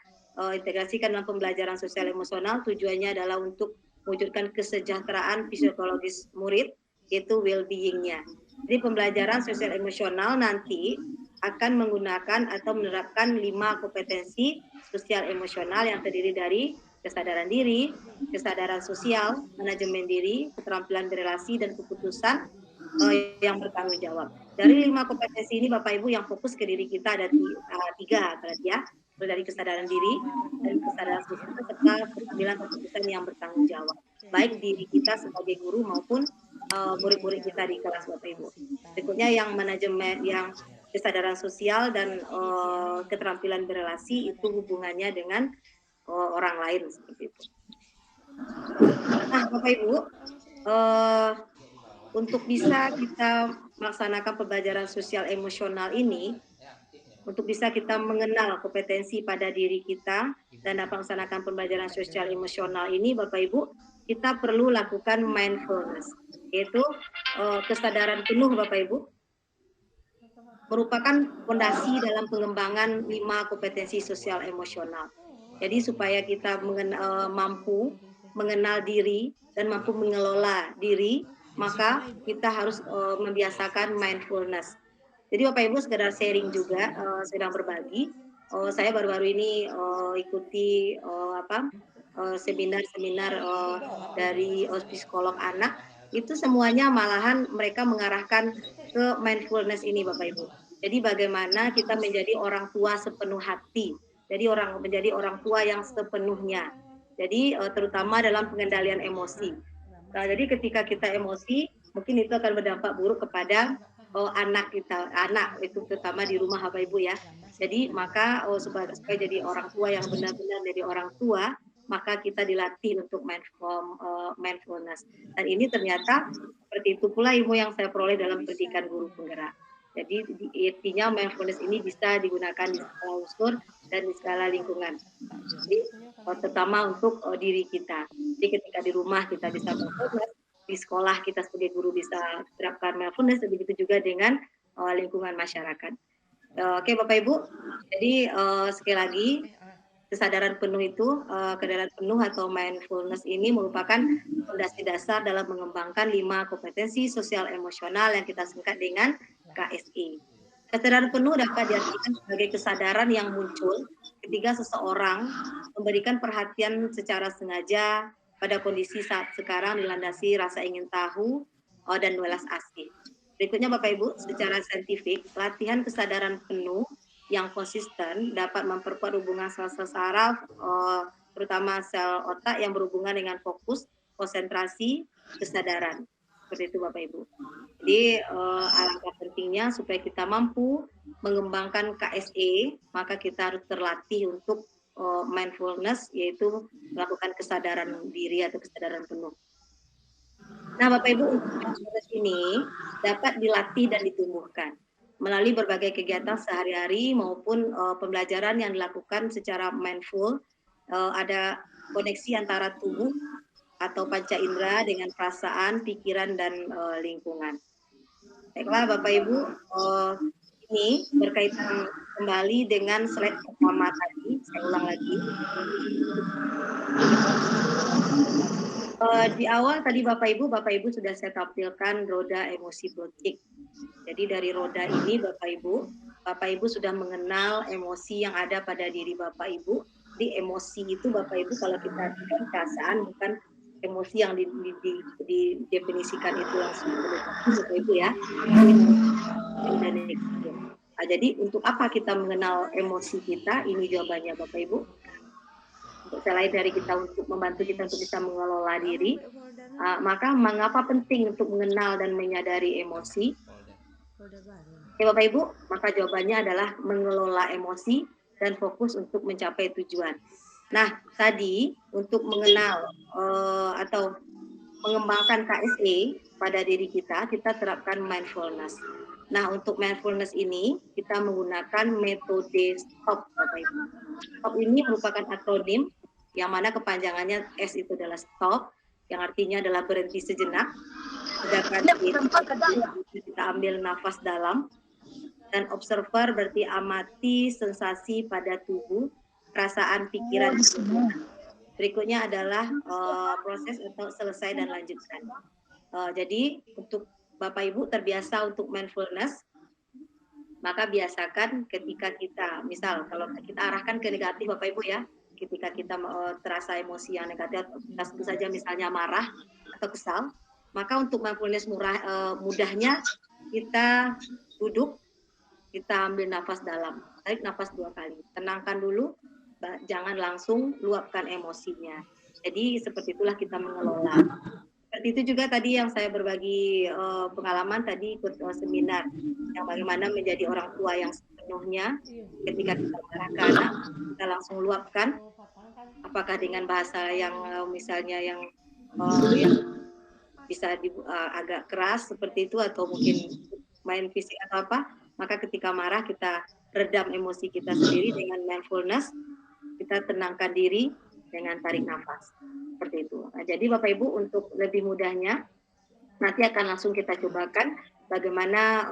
integrasikan dalam pembelajaran sosial emosional, tujuannya adalah untuk mewujudkan kesejahteraan psikologis murid, yaitu well-being-nya. Jadi pembelajaran sosial emosional nanti akan menggunakan atau menerapkan 5 kompetensi sosial emosional yang terdiri dari kesadaran diri, kesadaran sosial, manajemen diri, keterampilan berelasi, dan keputusan yang bertanggung jawab. Dari 5 kompetensi ini Bapak Ibu yang fokus ke diri kita ada 3 berarti ya, dari kesadaran diri dan kesadaran sosial serta pengambilan keputusan yang bertanggung jawab, baik diri kita sebagai guru maupun murid-murid kita di kelas Bapak Ibu. Berikutnya yang manajemen, yang kesadaran sosial dan keterampilan berelasi itu hubungannya dengan orang lain seperti itu. Nah, Bapak Ibu, untuk bisa kita melaksanakan pembelajaran sosial emosional ini, untuk bisa kita mengenal kompetensi pada diri kita dan dapat melaksanakan pembelajaran sosial emosional ini, Bapak Ibu, kita perlu lakukan mindfulness, yaitu kesadaran penuh, Bapak Ibu, merupakan fondasi dalam pengembangan 5 kompetensi sosial emosional. Jadi supaya kita mampu mengenal diri dan mampu mengelola diri, maka kita harus membiasakan mindfulness. Jadi Bapak Ibu sekedar sharing juga, sedang berbagi. Saya baru-baru ini ikuti seminar-seminar dari psikolog anak. Itu semuanya malahan mereka mengarahkan ke mindfulness ini, Bapak Ibu. Jadi bagaimana kita menjadi orang tua sepenuh hati. Jadi menjadi orang tua yang sepenuhnya. Jadi terutama dalam pengendalian emosi. Nah, jadi ketika kita emosi, mungkin itu akan berdampak buruk kepada anak kita, anak itu terutama di rumah Bapak Ibu ya. Jadi maka supaya jadi orang tua yang benar-benar jadi orang tua, maka kita dilatih untuk mindfulness. Dan ini ternyata seperti itu pula ilmu yang saya peroleh dalam pendidikan guru penggerak. Jadi artinya mindfulness ini bisa digunakan di segala unsur dan di segala lingkungan. Jadi terutama untuk diri kita. Jadi ketika di rumah kita bisa mindfulness, di sekolah kita sebagai guru bisa terapkan mindfulness, begitu juga dengan lingkungan masyarakat. Oke Bapak Ibu, jadi sekali lagi kesadaran penuh itu, kesadaran penuh atau mindfulness ini merupakan fondasi dasar dalam mengembangkan 5 kompetensi sosial emosional yang kita singkat dengan KSE. Kesadaran penuh dapat diartikan sebagai kesadaran yang muncul ketika seseorang memberikan perhatian secara sengaja pada kondisi saat sekarang dilandasi rasa ingin tahu dan welas asih. Berikutnya Bapak Ibu, secara saintifik, latihan kesadaran penuh yang konsisten dapat memperkuat hubungan sel-sel saraf, terutama sel otak yang berhubungan dengan fokus, konsentrasi, kesadaran. Seperti itu Bapak Ibu. Jadi alangkah pentingnya supaya kita mampu mengembangkan KSE, maka kita harus terlatih untuk mindfulness, yaitu melakukan kesadaran diri atau kesadaran penuh. Nah Bapak Ibu, untuk mindfulness ini dapat dilatih dan ditumbuhkan melalui berbagai kegiatan sehari-hari maupun pembelajaran yang dilakukan secara mindful. Ada koneksi antara tubuh atau panca indera dengan perasaan, pikiran, dan lingkungan. Baiklah Bapak Ibu, ini berkaitan kembali dengan slide pertama tadi. Saya ulang lagi. Di awal tadi Bapak Ibu sudah saya tampilkan roda emosi Plutchik. Jadi dari roda ini Bapak Ibu sudah mengenal emosi yang ada pada diri Bapak Ibu. Di emosi itu Bapak Ibu kalau kita artikan perasaan, bukan emosi yang didefinisikan itu langsung Bapak Ibu ya. Nah, jadi untuk apa kita mengenal emosi kita? Ini jawabannya Bapak Ibu. Selain dari kita untuk membantu kita untuk bisa mengelola diri, maka mengapa penting untuk mengenal dan menyadari emosi? Oke Bapak Ibu, maka jawabannya adalah mengelola emosi dan fokus untuk mencapai tujuan. Nah, tadi untuk mengenal atau mengembangkan KSE pada diri kita terapkan mindfulness. Nah, untuk mindfulness ini kita menggunakan metode STOP, Bapak Ibu. STOP ini merupakan akronim yang mana kepanjangannya S itu adalah stop, yang artinya adalah berhenti sejenak. Sedangkan kita ambil nafas dalam, dan observer berarti amati sensasi pada tubuh, perasaan, pikiran. Berikutnya adalah proses atau selesai dan lanjutkan. Jadi untuk Bapak Ibu terbiasa untuk mindfulness, maka biasakan ketika kita, misal kalau kita arahkan ke negatif Bapak Ibu ya, ketika kita terasa emosi yang negatif, sebut saja misalnya marah atau kesal, maka untuk mindfulness mudahnya kita duduk, kita ambil nafas dalam, tarik nafas 2 kali, tenangkan dulu, jangan langsung luapkan emosinya. Jadi seperti itulah kita mengelola. Seperti itu juga tadi yang saya berbagi pengalaman tadi ikut seminar yang bagaimana menjadi orang tua yang sepenuhnya ketika kita marah ke anak, kita langsung luapkan apakah dengan bahasa yang misalnya yang bisa agak keras seperti itu, atau mungkin main fisik atau apa, maka ketika marah kita redam emosi kita sendiri dengan mindfulness, kita tenangkan diri dengan tarik nafas seperti itu. Nah, jadi Bapak Ibu, untuk lebih mudahnya nanti akan langsung kita cobakan bagaimana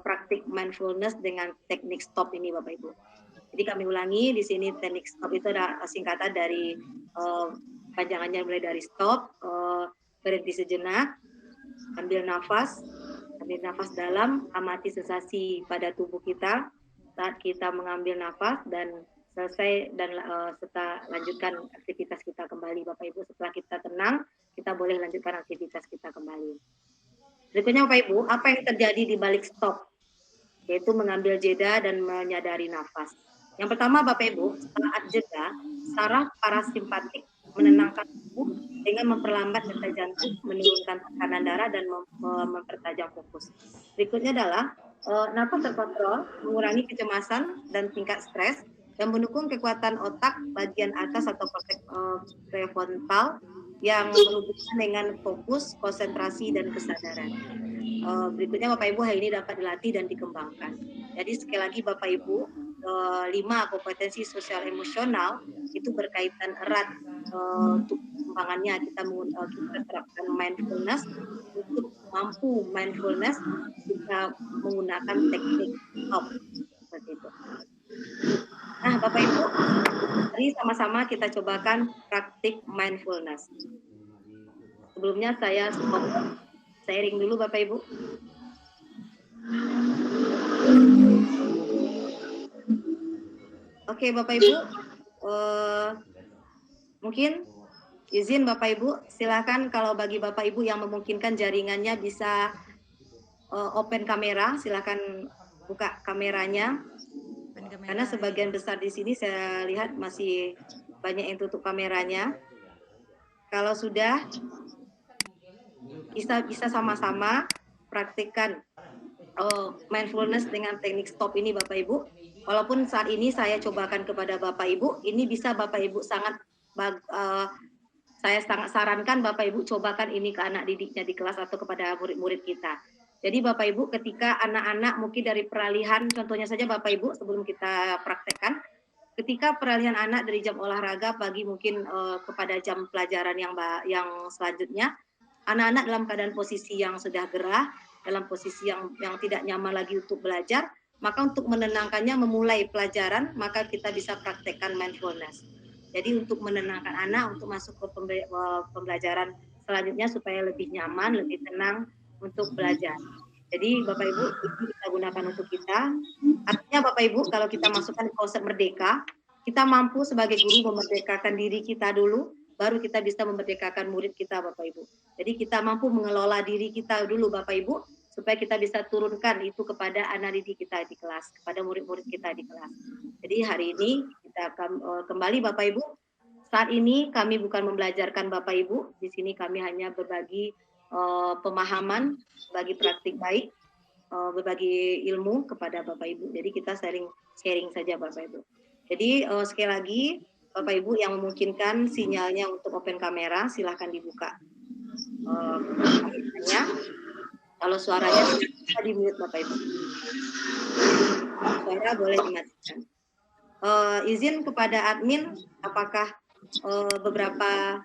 praktik mindfulness dengan teknik stop ini Bapak Ibu. Jadi kami ulangi di sini, teknik stop itu ada singkatan dari panjangannya mulai dari stop, berhenti sejenak, ambil nafas dalam, amati sensasi pada tubuh kita saat kita mengambil nafas, dan selesai dan serta lanjutkan aktivitas kita kembali Bapak Ibu. Setelah kita tenang, kita boleh lanjutkan aktivitas kita kembali. Berikutnya Bapak Ibu, apa yang terjadi di balik stop? Yaitu mengambil jeda dan menyadari nafas. Yang pertama Bapak Ibu, saat jeda, saraf parasimpatik menenangkan tubuh dengan memperlambat detak jantung, menurunkan tekanan darah, dan mempertajam fokus. Berikutnya adalah nafas terkontrol, mengurangi kecemasan dan tingkat stres, dan mendukung kekuatan otak bagian atas atau korteks prefrontal yang berhubungan dengan fokus, konsentrasi, dan kesadaran. Berikutnya Bapak Ibu, hal ini dapat dilatih dan dikembangkan. Jadi sekali lagi Bapak Ibu, 5 kompetensi sosial emosional itu berkaitan erat untuk pengembangannya. Kita terapkan mindfulness. Untuk mampu mindfulness, kita menggunakan teknik stop seperti itu. Nah Bapak Ibu, mari sama-sama kita cobakan praktik mindfulness. Sebelumnya saya sharing dulu Bapak Ibu. Oke Bapak Ibu, mungkin izin Bapak Ibu, silakan kalau bagi Bapak Ibu yang memungkinkan jaringannya bisa open kamera, silakan buka kameranya. Karena sebagian besar di sini saya lihat masih banyak yang tutup kameranya. Kalau sudah, bisa sama-sama praktikkan mindfulness dengan teknik stop ini Bapak Ibu. Walaupun saat ini saya cobakan kepada Bapak Ibu, ini bisa Bapak Ibu saya sangat sarankan Bapak Ibu cobakan ini ke anak didiknya di kelas atau kepada murid-murid kita. Jadi Bapak Ibu, ketika anak-anak mungkin dari peralihan, contohnya saja Bapak Ibu sebelum kita praktekkan, ketika peralihan anak dari jam olahraga pagi mungkin kepada jam pelajaran yang selanjutnya, anak-anak dalam keadaan posisi yang sudah gerah, dalam posisi yang tidak nyaman lagi untuk belajar, maka untuk menenangkannya memulai pelajaran, maka kita bisa praktekkan mindfulness. Jadi untuk menenangkan anak untuk masuk ke pembelajaran selanjutnya supaya lebih nyaman, lebih tenang untuk belajar. Jadi Bapak Ibu, itu kita gunakan untuk kita. Artinya Bapak Ibu, kalau kita masukkan konsep merdeka, kita mampu sebagai guru memerdekakan diri kita dulu, baru kita bisa memerdekakan murid kita Bapak Ibu. Jadi kita mampu mengelola diri kita dulu Bapak Ibu, supaya kita bisa turunkan itu kepada anak didik kita di kelas, kepada murid-murid kita di kelas. Jadi hari ini kita akan kembali Bapak Ibu. Saat ini kami bukan membelajarkan Bapak Ibu, di sini kami hanya berbagi pemahaman, bagi praktik baik, berbagi ilmu kepada Bapak Ibu. Jadi kita sharing saja Bapak Ibu. Jadi sekali lagi Bapak Ibu yang memungkinkan sinyalnya untuk open kamera, silahkan dibuka kameranya. Kalau suaranya bisa di-mute Bapak Ibu. Suara boleh dimatikan. Izin kepada admin, apakah beberapa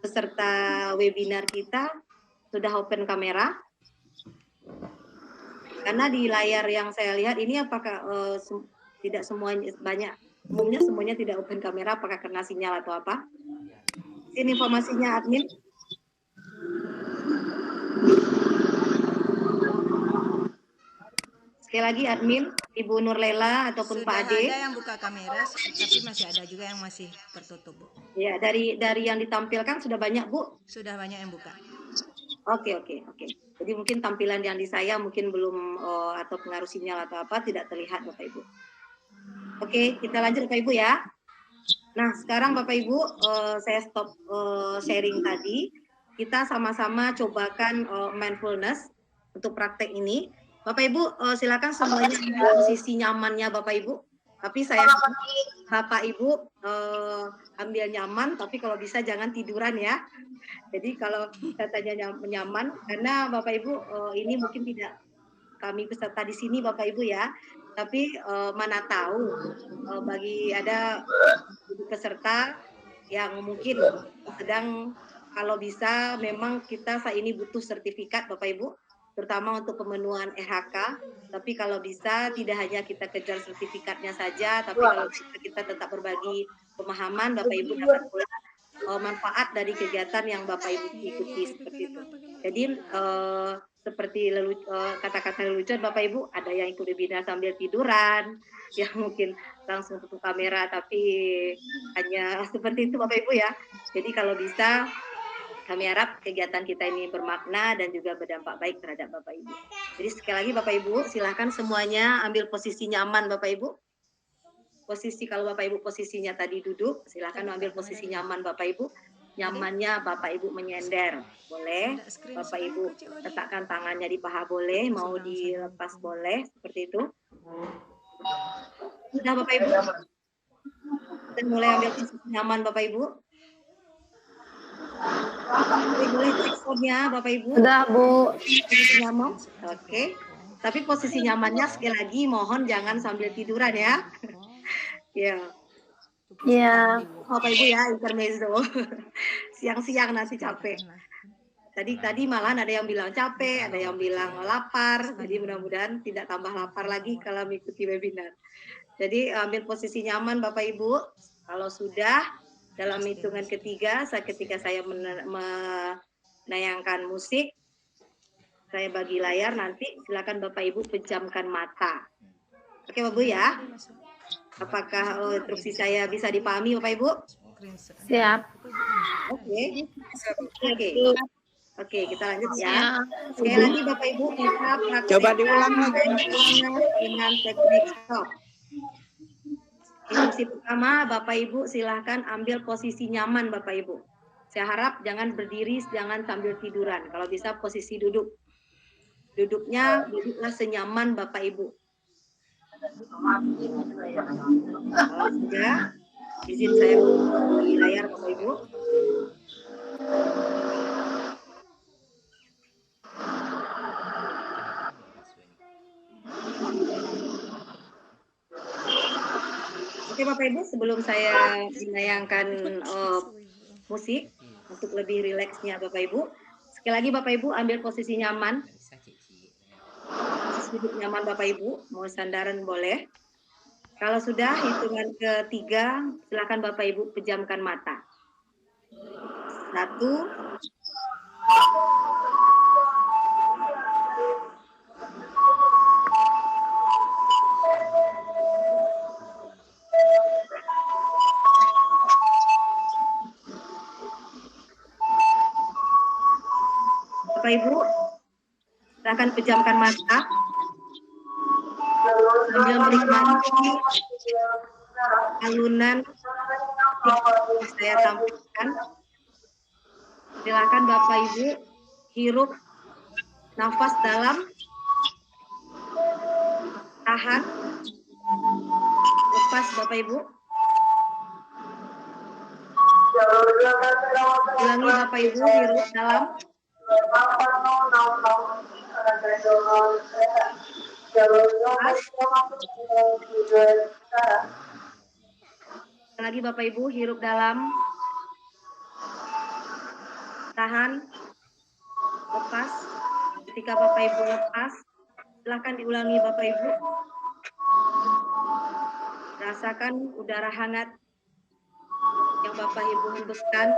peserta webinar kita sudah open kamera? Karena di layar yang saya lihat ini apakah tidak semuanya, umumnya semuanya tidak open kamera, apakah karena sinyal atau apa? Ini informasinya admin. Sekali lagi admin, Ibu Nurlela ataupun
Sudah
Pak Ade.
ada yang buka kamera, tapi masih ada juga yang masih tertutup, Bu.
Ya, dari yang ditampilkan sudah banyak, Bu?
Sudah banyak yang buka.
Oke. Jadi mungkin tampilan yang di saya mungkin belum atau pengaruh sinyal atau apa tidak terlihat Bapak Ibu. Oke, kita lanjut Bapak Ibu ya. Nah, sekarang Bapak Ibu saya stop sharing tadi. Kita sama-sama cobakan mindfulness untuk praktek ini. Bapak Ibu silakan semuanya posisi nyamannya Bapak Ibu. Tapi saya Bapak Ibu ambil nyaman, tapi kalau bisa jangan tiduran ya. Jadi kalau katanya nyaman, karena Bapak Ibu ini mungkin tidak kami peserta di sini Bapak Ibu ya, tapi mana tahu bagi ada peserta yang mungkin sedang, kalau bisa memang kita saat ini butuh sertifikat Bapak Ibu, terutama untuk pemenuhan RHK, tapi kalau bisa tidak hanya kita kejar sertifikatnya saja, tapi kalau bisa kita tetap berbagi pemahaman, Bapak Ibu dapat pula manfaat dari kegiatan yang Bapak Ibu ikuti seperti itu. Jadi seperti kata-kata lelucon Bapak Ibu, ada yang ikut webinar sambil tiduran, yang mungkin langsung tutup kamera, tapi hanya seperti itu Bapak Ibu ya. Jadi kalau bisa, kami harap kegiatan kita ini bermakna dan juga berdampak baik terhadap Bapak Ibu. Jadi sekali lagi Bapak Ibu, silahkan semuanya ambil posisi nyaman Bapak Ibu. Posisi, kalau Bapak Ibu posisinya tadi duduk, silahkan ambil posisi nyaman Bapak Ibu. Nyamannya Bapak Ibu menyender, boleh. Bapak Ibu letakkan tangannya di paha boleh, mau dilepas boleh, seperti itu. Sudah Bapak Ibu? Dan mulai ambil posisi nyaman Bapak Ibu. Boleh cek soundnya Bapak Ibu.
Sudah Bu.
Nyaman, oke. Tapi posisi nyamannya sekali lagi mohon jangan sambil tiduran ya. Ya.
Ya.
Bapak Ibu ya, intermezzo. Siang-siang nanti capek. Tadi malahan ada yang bilang capek, ada yang bilang lapar. Jadi mudah-mudahan tidak tambah lapar lagi kalau mengikuti webinar. Jadi ambil posisi nyaman Bapak Ibu. Kalau sudah dalam hitungan ketiga, ketika saya menayangkan musik, saya bagi layar, nanti silakan Bapak Ibu pejamkan mata. Oke Bapak Ibu ya? Apakah instruksi saya bisa dipahami Bapak Ibu?
Siap.
Oke, kita lanjut ya. Sekali lagi Bapak Ibu, kita praktekkan
Coba diulang lagi
dengan teknik stop. Instruksi pertama, Bapak Ibu silahkan ambil posisi nyaman Bapak Ibu. Saya harap jangan berdiri, jangan sambil tiduran. Kalau bisa posisi duduk. Duduklah senyaman Bapak Ibu. Kalau sudah, izin saya di layar Bapak Ibu. Oke Bapak Ibu, sebelum saya menayangkan musik untuk lebih rileksnya Bapak Ibu, sekali lagi Bapak Ibu ambil posisi nyaman. Posisi duduk nyaman Bapak Ibu, mau sandaran boleh. Kalau sudah hitungan ketiga, silakan Bapak Ibu pejamkan mata. 1, 2. Bapak Ibu, silakan pejamkan mata sambil menikmati alunan yang saya tampilkan. Silakan Bapak Ibu hirup nafas dalam, tahan, lepas Bapak Ibu. Ulangi Bapak Ibu, hirup dalam, lagi Bapak Ibu hirup dalam, tahan, lepas. Ketika Bapak Ibu lepas, silakan diulangi Bapak Ibu. Rasakan udara hangat yang Bapak Ibu hembuskan.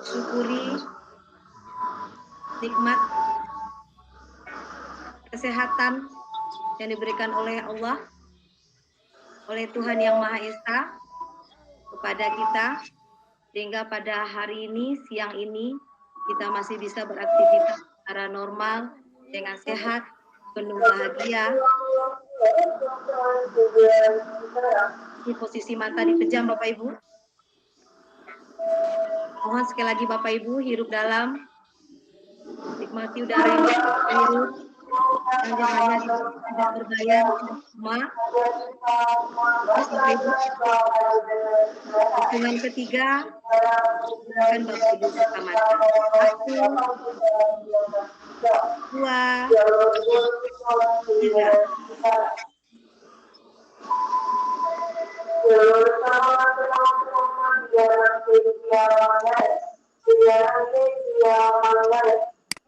Syukuri nikmat kesehatan yang diberikan oleh Allah, oleh Tuhan Yang Maha Esa kepada kita, sehingga pada hari ini, siang ini, kita masih bisa beraktivitas secara normal, dengan sehat, penuh bahagia. Di posisi mata dipejam Bapak Ibu. Mohon sekali lagi Bapak Ibu hirup dalam, nikmati udara yang hirup, Jangan tidak berbayar semua. Terus Bapak Ibu, hitungan ketiga silakan Bapak Ibu samakan. 1, 2, 3.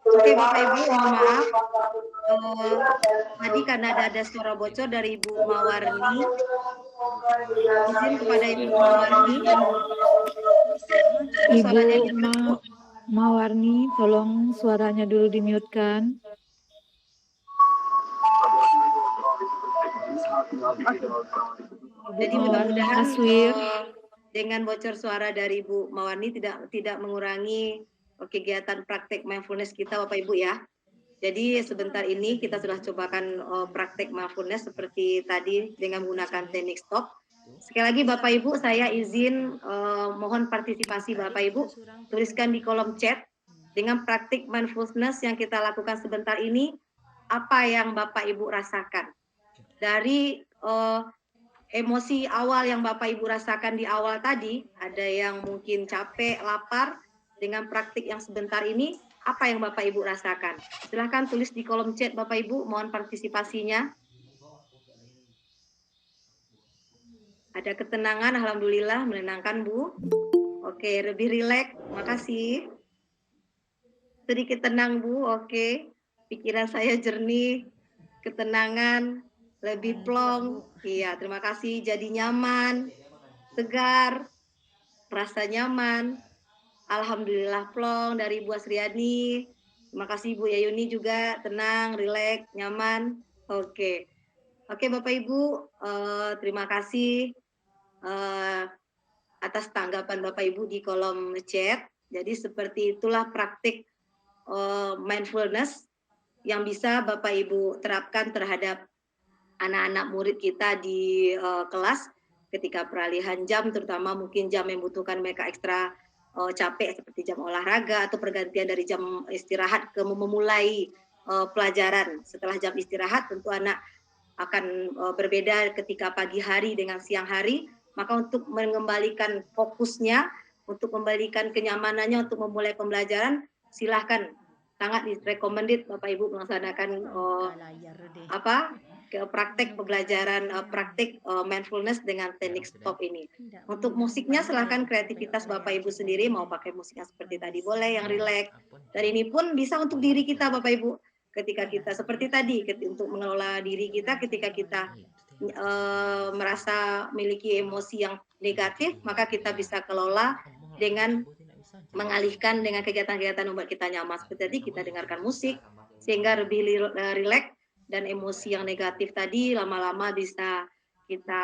Oke Bapak Ibu, mohon maaf. Tadi karena ada suara bocor dari Ibu Mawarni. Izin kepada Ibu Mawarni.
Ibu Mawarni, tolong suaranya dulu di-mute-kan.
Jadi mudah-mudahan dengan bocor suara dari Ibu Mawarni tidak mengurangi kegiatan praktek mindfulness kita Bapak Ibu ya. Jadi sebentar ini kita sudah cobakan praktek mindfulness seperti tadi dengan menggunakan teknik stop. Sekali lagi Bapak Ibu, saya izin mohon partisipasi Bapak Ibu, tuliskan di kolom chat dengan praktik mindfulness yang kita lakukan sebentar ini, apa yang Bapak Ibu rasakan. Dari emosi awal yang Bapak Ibu rasakan di awal tadi, ada yang mungkin capek, lapar, dengan praktik yang sebentar ini, apa yang Bapak Ibu rasakan? Silahkan tulis di kolom chat Bapak Ibu, mohon partisipasinya. Ada ketenangan, alhamdulillah, menenangkan Bu. Oke, lebih rileks, makasih. Sedikit tenang Bu, oke. Pikiran saya jernih, ketenangan, lebih plong. Iya, terima kasih. Jadi nyaman, segar, rasa nyaman. Alhamdulillah plong dari Bu Asriani. Terima kasih Bu Yayuni juga, tenang, rileks, nyaman. Oke. Oke Bapak Ibu, terima kasih atas tanggapan Bapak Ibu di kolom chat. Jadi seperti itulah praktik mindfulness yang bisa Bapak Ibu terapkan terhadap anak-anak murid kita di kelas ketika peralihan jam, terutama mungkin jam yang membutuhkan mereka ekstra capek seperti jam olahraga atau pergantian dari jam istirahat ke memulai pelajaran. Setelah jam istirahat tentu anak akan berbeda ketika pagi hari dengan siang hari, maka untuk mengembalikan fokusnya, untuk membalikan kenyamanannya untuk memulai pembelajaran, silahkan sangat recommended Bapak Ibu melaksanakan praktek pembelajaran, praktek mindfulness dengan teknik stop ini. Untuk musiknya silahkan kreativitas Bapak Ibu sendiri, mau pakai musik yang seperti tadi boleh, yang rileks. Dan ini pun bisa untuk diri kita Bapak Ibu. Ketika kita seperti tadi, untuk mengelola diri kita, ketika kita merasa memiliki emosi yang negatif, maka kita bisa kelola dengan mengalihkan dengan kegiatan-kegiatan yang membuat kita nyaman. Seperti tadi kita dengarkan musik, sehingga lebih rileks, dan emosi yang negatif tadi lama-lama bisa kita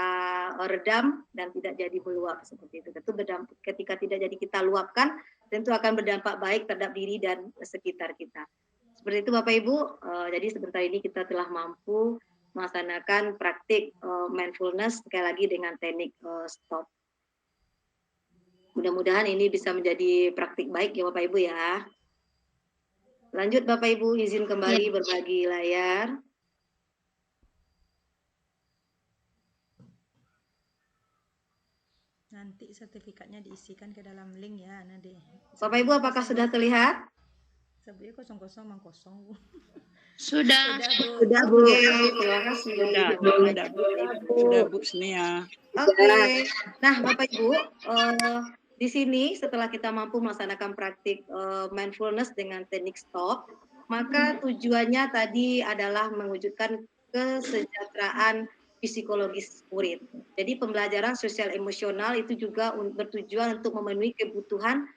redam dan tidak jadi meluap seperti itu. Tentu ketika tidak jadi kita luapkan, tentu akan berdampak baik terhadap diri dan sekitar kita. Seperti itu Bapak Ibu, jadi sebentar ini kita telah mampu melaksanakan praktik mindfulness sekali lagi dengan teknik stop. Mudah-mudahan ini bisa menjadi praktik baik ya Bapak Ibu ya. Lanjut Bapak Ibu, izin kembali berbagi layar.
Nanti sertifikatnya diisikan ke dalam link ya, Nade.
Bapak Ibu apakah sudah terlihat?
Sebenarnya 00 mang kosong Bu.
Sudah.
Sudah Bu. Terima kasih.
Sudah Bu Senia.
Oke. Nah Bapak Ibu, di sini setelah kita mampu melaksanakan praktik mindfulness dengan teknik stop, maka tujuannya tadi adalah mewujudkan kesejahteraan psikologis murid. Jadi pembelajaran sosial emosional itu juga bertujuan untuk memenuhi kebutuhan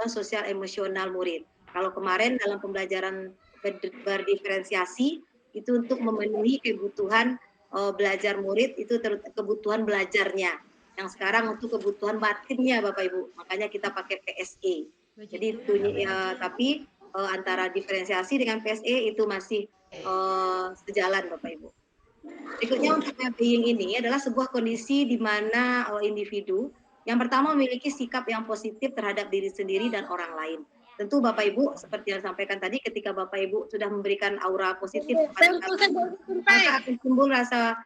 sosial emosional murid. Kalau kemarin dalam pembelajaran berdiferensiasi itu untuk memenuhi kebutuhan belajar murid, itu kebutuhan belajarnya. Yang sekarang untuk kebutuhan batinnya Bapak Ibu. Makanya kita pakai PSE. Jadi tapi antara diferensiasi dengan PSE itu masih sejalan Bapak Ibu. Berikutnya untuk well-being ini adalah sebuah kondisi di mana individu yang pertama memiliki sikap yang positif terhadap diri sendiri dan orang lain. tentu Bapak Ibu seperti yang disampaikan tadi, ketika Bapak Ibu sudah memberikan aura positif kepada kami, maka akan timbul rasa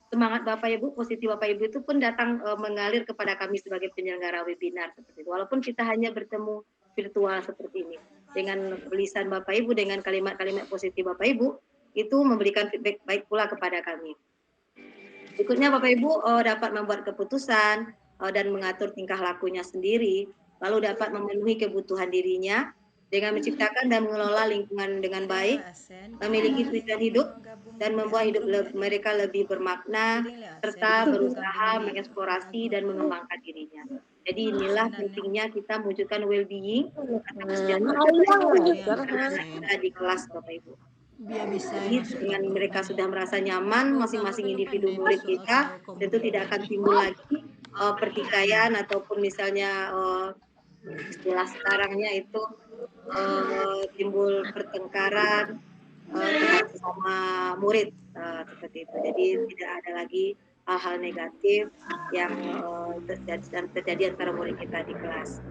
semangat Bapak Ibu, positif Bapak Ibu itu pun datang mengalir kepada kami sebagai penyelenggara webinar seperti itu. Walaupun kita hanya bertemu virtual seperti ini, dengan tulisan Bapak Ibu, dengan kalimat-kalimat positif Bapak Ibu, itu memberikan feedback baik pula kepada kami. Berikutnya Bapak Ibu dapat membuat keputusan dan mengatur tingkah lakunya sendiri, lalu dapat memenuhi kebutuhan dirinya dengan menciptakan dan mengelola lingkungan dengan baik, memiliki tujuan hidup, dan membuat hidup mereka lebih bermakna, serta berusaha mengeksplorasi dan mengembangkan dirinya. Jadi inilah pentingnya kita mewujudkan well-being atau kesejahteraan di kelas Bapak Ibu. Jadi dengan mereka sudah merasa nyaman, masing-masing individu murid kita tentu tidak akan timbul lagi pertikaian ataupun misalnya istilah sekarangnya itu timbul pertengkaran sama murid seperti itu. Jadi tidak ada lagi hal-hal negatif yang terjadi antara murid kita di kelas.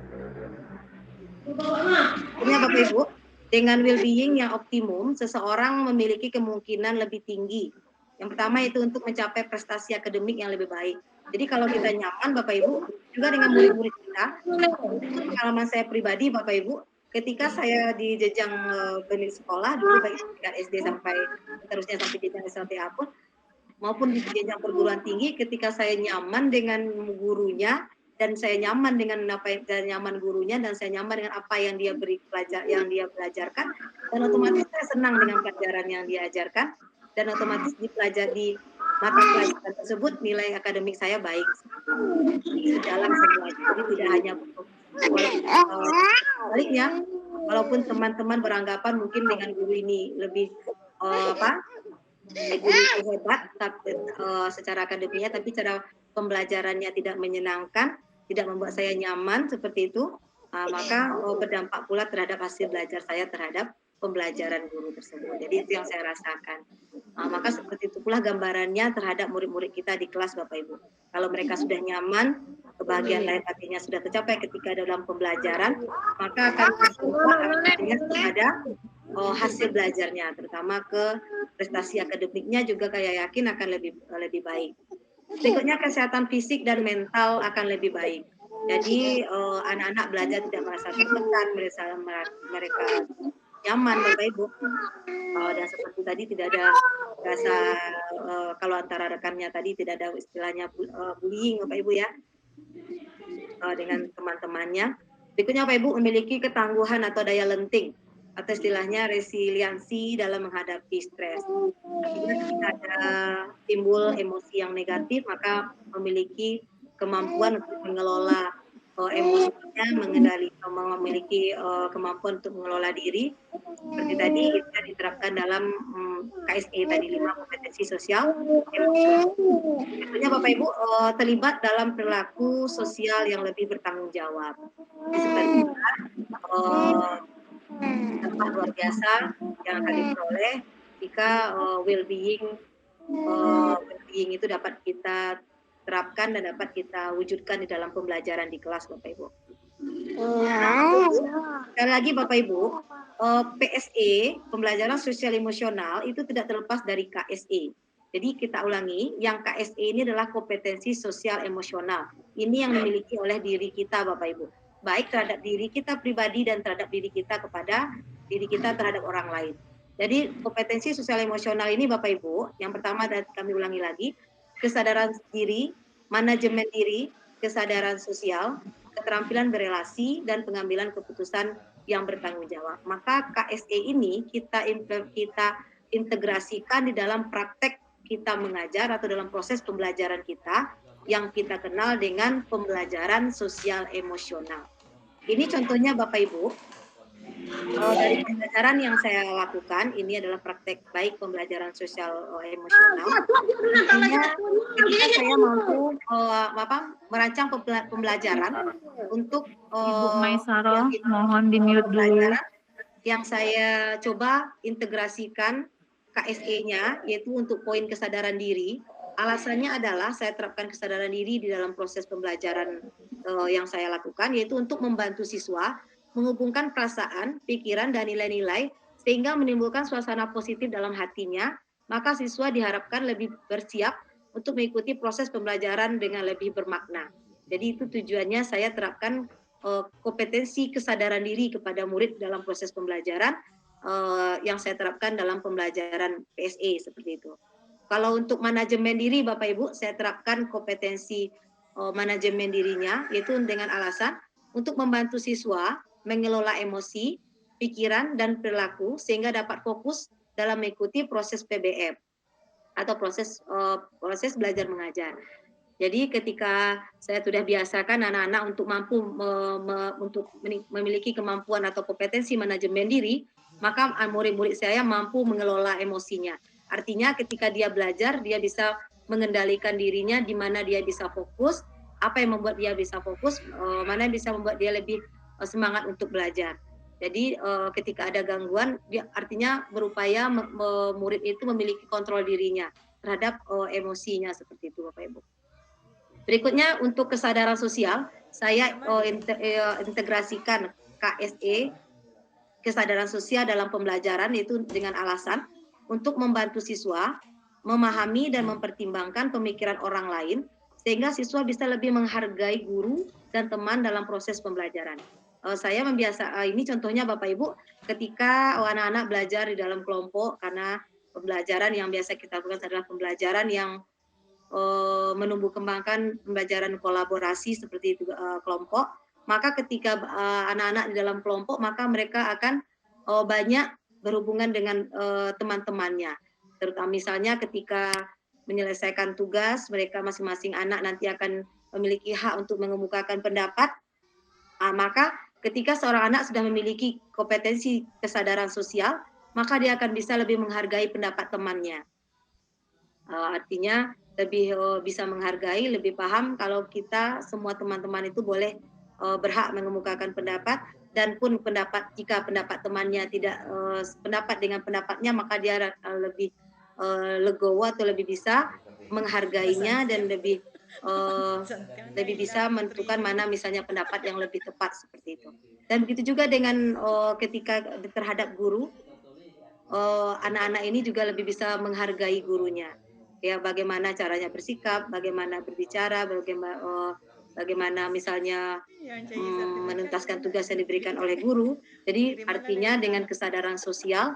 Ini Bapak Ibu, dengan well-being yang optimum, seseorang memiliki kemungkinan lebih tinggi. Yang pertama itu untuk mencapai prestasi akademik yang lebih baik. Jadi kalau kita nyaman Bapak Ibu, juga dengan murid-murid kita, pengalaman saya pribadi Bapak Ibu, ketika saya di jenjang pendidikan sekolah, dulu baik tingkat SD sampai terusnya sampai jenjang SLTA pun, maupun di jenjang perguruan tinggi, ketika saya nyaman dengan gurunya, dan saya nyaman dengan nyaman gurunya, dan saya nyaman dengan apa yang dia belajarkan, dan otomatis saya senang dengan pelajaran yang dia ajarkan, dan otomatis di mata pelajaran tersebut nilai akademik saya baik. Jadi dalam semua, jadi tidak hanya baliknya, walaupun teman-teman beranggapan mungkin dengan guru ini lebih guru hebat secara akademiknya, tapi cara pembelajarannya tidak menyenangkan, tidak membuat saya nyaman seperti itu, maka berdampak pula terhadap hasil belajar saya terhadap pembelajaran guru tersebut. Jadi itu yang saya rasakan. Maka seperti itu pula gambarannya terhadap murid-murid kita di kelas Bapak Ibu. Kalau mereka sudah nyaman, kebahagiaan lahir batinnya sudah tercapai ketika dalam pembelajaran, maka akan terhadap hasil belajarnya, terutama ke prestasi akademiknya juga saya yakin akan lebih baik. Berikutnya kesehatan fisik dan mental akan lebih baik. Jadi anak-anak belajar tidak merasa tertekan, mereka nyaman Bapak Ibu. Dan seperti tadi tidak ada rasa kalau antara rekannya tadi tidak ada istilahnya bullying Bapak Ibu ya, dengan teman-temannya. Berikutnya Bapak Ibu memiliki ketangguhan atau daya lenting, atau istilahnya resiliensi dalam menghadapi stres. Ketika ada timbul emosi yang negatif, maka memiliki kemampuan untuk mengelola emosinya, memiliki kemampuan untuk mengelola diri. Seperti tadi kita diterapkan dalam KSE tadi 5 kompetensi sosial emosional. Tentunya Bapak Ibu terlibat dalam perilaku sosial yang lebih bertanggung jawab. Seperti dampak luar biasa yang akan diperoleh jika well-being itu dapat kita terapkan dan dapat kita wujudkan di dalam pembelajaran di kelas Bapak Ibu. Sekali lagi Bapak Ibu, PSE, pembelajaran sosial emosional itu tidak terlepas dari KSE. Jadi kita ulangi, yang KSE ini adalah kompetensi sosial emosional. Ini yang dimiliki oleh diri kita Bapak Ibu. Baik terhadap diri kita pribadi dan terhadap diri kita kepada diri kita terhadap orang lain. Jadi kompetensi sosial emosional ini Bapak Ibu, yang pertama dan kami ulangi lagi, kesadaran diri, manajemen diri, kesadaran sosial, keterampilan berelasi, dan pengambilan keputusan yang bertanggung jawab. Maka KSE ini kita integrasikan di dalam praktek kita mengajar atau dalam proses pembelajaran kita yang kita kenal dengan pembelajaran sosial emosional. Ini contohnya Bapak Ibu, dari pembelajaran yang saya lakukan, ini adalah praktek baik pembelajaran sosial emosional. Ketika saya mampu merancang pembelajaran untuk
Ibu Maisaro, mohon di-mute dulu.
Yang saya coba integrasikan KSE-nya, yaitu untuk poin kesadaran diri. Alasannya adalah saya terapkan kesadaran diri di dalam proses pembelajaran yang saya lakukan, yaitu untuk membantu siswa menghubungkan perasaan, pikiran, dan nilai-nilai sehingga menimbulkan suasana positif dalam hatinya, maka siswa diharapkan lebih bersiap untuk mengikuti proses pembelajaran dengan lebih bermakna. Jadi itu tujuannya saya terapkan kompetensi kesadaran diri kepada murid dalam proses pembelajaran yang saya terapkan dalam pembelajaran PSE seperti itu. Kalau untuk manajemen diri Bapak Ibu, saya terapkan kompetensi manajemen dirinya, yaitu dengan alasan untuk membantu siswa mengelola emosi, pikiran, dan perilaku sehingga dapat fokus dalam mengikuti proses PBM atau proses belajar mengajar. Jadi ketika saya sudah biasakan anak-anak untuk mampu untuk memiliki kemampuan atau kompetensi manajemen diri, maka murid-murid saya mampu mengelola emosinya. Artinya ketika dia belajar, dia bisa mengendalikan dirinya di mana dia bisa fokus, apa yang membuat dia bisa fokus, mana yang bisa membuat dia lebih semangat untuk belajar. Jadi ketika ada gangguan, dia artinya berupaya murid itu memiliki kontrol dirinya terhadap emosinya seperti itu Bapak Ibu. Berikutnya untuk kesadaran sosial, saya integrasikan KSE, kesadaran sosial dalam pembelajaran, itu dengan alasan untuk membantu siswa memahami dan mempertimbangkan pemikiran orang lain sehingga siswa bisa lebih menghargai guru dan teman dalam proses pembelajaran. Saya ini contohnya Bapak Ibu, ketika anak-anak belajar di dalam kelompok, karena pembelajaran yang biasa kita lakukan adalah pembelajaran yang menumbuh kembangkan pembelajaran kolaborasi seperti itu kelompok, maka ketika anak-anak di dalam kelompok, maka mereka akan banyak berhubungan dengan teman-temannya. Terutama misalnya ketika menyelesaikan tugas, mereka masing-masing anak nanti akan memiliki hak untuk mengemukakan pendapat. Maka ketika seorang anak sudah memiliki kompetensi kesadaran sosial, maka dia akan bisa lebih menghargai pendapat temannya. Artinya lebih bisa menghargai, lebih paham kalau kita semua teman-teman itu boleh berhak mengemukakan pendapat, dan pun jika pendapat temannya tidak pendapat dengan pendapatnya, maka dia lebih legowo atau lebih bisa menghargainya dan lebih bisa menentukan mana misalnya pendapat yang lebih tepat seperti itu. Dan begitu juga dengan ketika terhadap guru, anak-anak ini juga lebih bisa menghargai gurunya. Ya, bagaimana caranya bersikap, bagaimana berbicara, bagaimana misalnya menuntaskan tugas yang diberikan oleh guru. Jadi artinya dengan kesadaran sosial,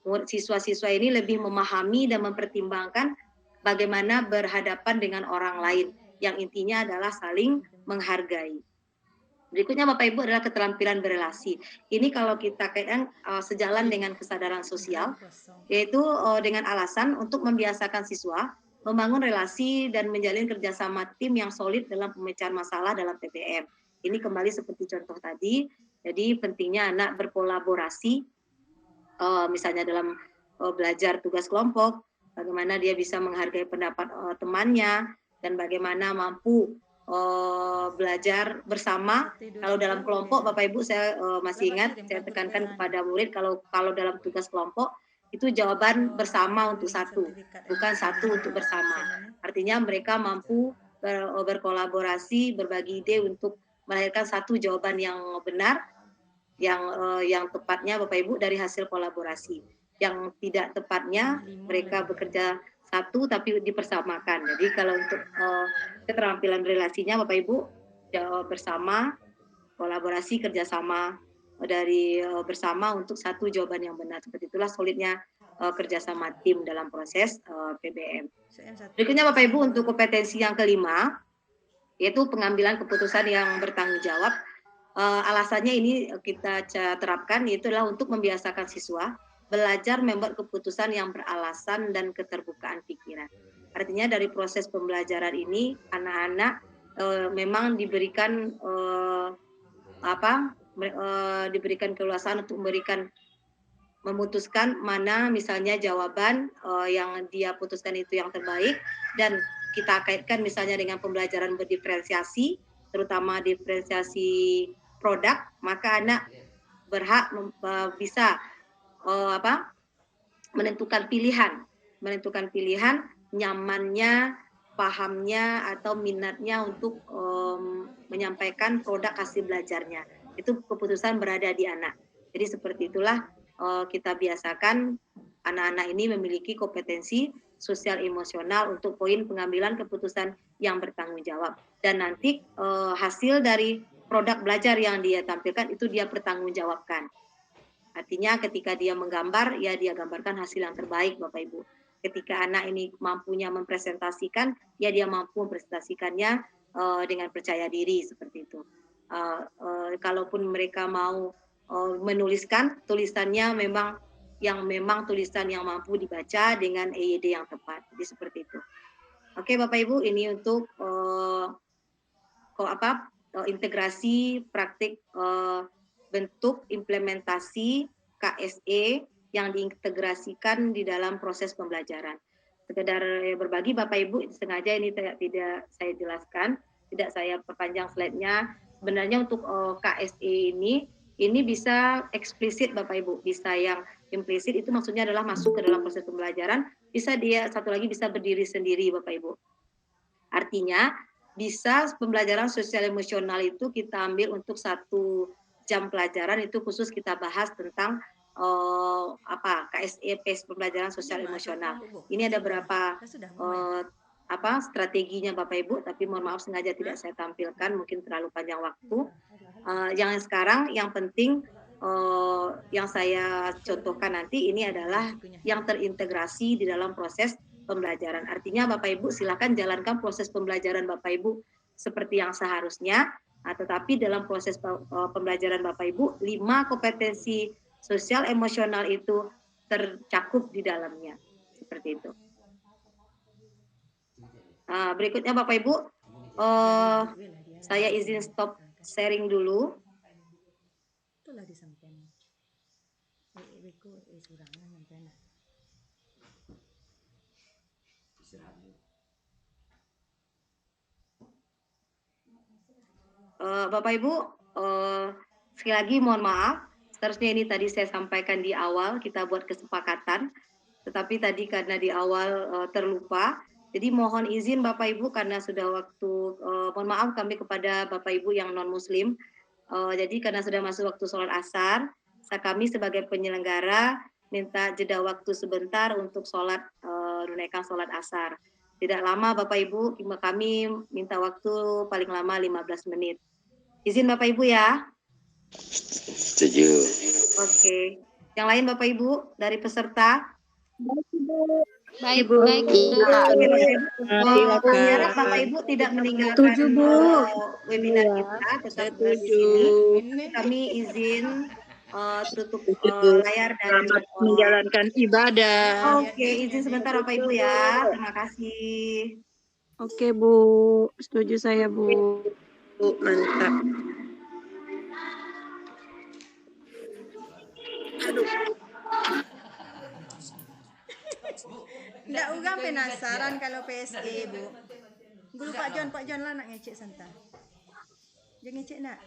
siswa-siswa ini lebih memahami dan mempertimbangkan bagaimana berhadapan dengan orang lain, yang intinya adalah saling menghargai. Berikutnya Bapak Ibu adalah keterampilan berelasi. Ini kalau kita kaitkan sejalan dengan kesadaran sosial, yaitu dengan alasan untuk membiasakan siswa membangun relasi dan menjalin kerjasama tim yang solid dalam pemecahan masalah dalam PBM. Ini kembali seperti contoh tadi, jadi pentingnya anak berkolaborasi, misalnya dalam belajar tugas kelompok, bagaimana dia bisa menghargai pendapat temannya, dan bagaimana mampu belajar bersama. Kalau dalam kelompok, Bapak Ibu, saya masih ingat, saya tekankan kepada murid kalau dalam tugas kelompok itu jawaban bersama untuk satu, bukan satu untuk bersama. Artinya mereka mampu berkolaborasi, berbagi ide untuk melahirkan satu jawaban yang benar, yang tepatnya Bapak Ibu dari hasil kolaborasi. Yang tidak tepatnya mereka bekerja satu tapi dipersamakan. Jadi kalau untuk keterampilan relasinya Bapak Ibu bersama, kolaborasi, kerjasama dari bersama untuk satu jawaban yang benar. Seperti itulah solidnya kerjasama tim dalam proses PBM. Berikutnya Bapak Ibu untuk kompetensi yang kelima, yaitu pengambilan keputusan yang bertanggung jawab. Alasannya ini kita terapkan, yaitu adalah untuk membiasakan siswa belajar membuat keputusan yang beralasan dan keterbukaan pikiran. Artinya dari proses pembelajaran ini anak-anak memang diberikan diberikan keleluasaan untuk memutuskan mana misalnya jawaban yang dia putuskan itu yang terbaik, dan kita kaitkan misalnya dengan pembelajaran berdiferensiasi, terutama diferensiasi produk, maka anak berhak bisa menentukan pilihan nyamannya, pahamnya atau minatnya untuk menyampaikan produk hasil belajarnya. Itu keputusan berada di anak. Jadi seperti itulah kita biasakan anak-anak ini memiliki kompetensi sosial emosional untuk poin pengambilan keputusan yang bertanggung jawab. Dan nanti hasil dari produk belajar yang dia tampilkan itu dia pertanggungjawabkan. Artinya ketika dia menggambar, ya dia gambarkan hasil yang terbaik Bapak Ibu. Ketika anak ini mampunya mempresentasikan, ya dia mampu mempresentasikannya dengan percaya diri seperti itu. Kalaupun mereka mau menuliskan, tulisannya memang tulisan yang mampu dibaca dengan EYD yang tepat. Jadi seperti itu. Oke Bapak Ibu, ini untuk integrasi praktik bentuk implementasi KSE yang diintegrasikan di dalam proses pembelajaran. Sekedar berbagi Bapak Ibu, sengaja ini tidak saya jelaskan, tidak saya perpanjang slide-nya. Sebenarnya untuk KSE ini bisa eksplisit Bapak Ibu, bisa yang implisit itu maksudnya adalah masuk ke dalam proses pembelajaran, bisa dia satu lagi bisa berdiri sendiri Bapak Ibu. Artinya bisa pembelajaran sosial emosional itu kita ambil untuk 1 jam pelajaran, itu khusus kita bahas tentang KSE pembelajaran sosial emosional. Ini ada berapa strateginya Bapak Ibu, tapi mohon maaf sengaja tidak saya tampilkan, mungkin terlalu panjang waktu. Yang sekarang yang penting yang saya contohkan nanti ini adalah yang terintegrasi di dalam proses pembelajaran. Artinya Bapak Ibu silakan jalankan proses pembelajaran Bapak Ibu seperti yang seharusnya, tetapi dalam proses pembelajaran Bapak Ibu 5 kompetensi sosial emosional itu tercakup di dalamnya. Seperti itu. Berikutnya Bapak Ibu, saya izin stop sharing dulu.
Itulah disampaikan.
Bapak Ibu, sekali lagi mohon maaf, seharusnya ini tadi saya sampaikan di awal, kita buat kesepakatan, tetapi tadi karena di awal terlupa, jadi mohon izin Bapak Ibu karena sudah waktu, mohon maaf kami kepada Bapak Ibu yang non-Muslim, jadi karena sudah masuk waktu sholat asar, kami sebagai penyelenggara minta jeda waktu sebentar untuk menunaikan sholat asar. Tidak lama Bapak Ibu, kami minta waktu paling lama 15 menit. Izin Bapak Ibu ya.
Setuju.
Oke. Yang lain Bapak Ibu dari peserta?
Baik, baik.
Harap Bapak Ibu tidak meninggalkan webinar kita, tetap di sini. Kami izin tutup layar dan
menjalankan ibadah.
Oke, izin sebentar Bapak Ibu ya. Terima kasih.
Oke Bu, setuju saya Bu.
Mantap.
Nggak uga penasaran kalau PSE Bu. Guru Pak John lah nak ngecek santai. Jangan ngecek nak.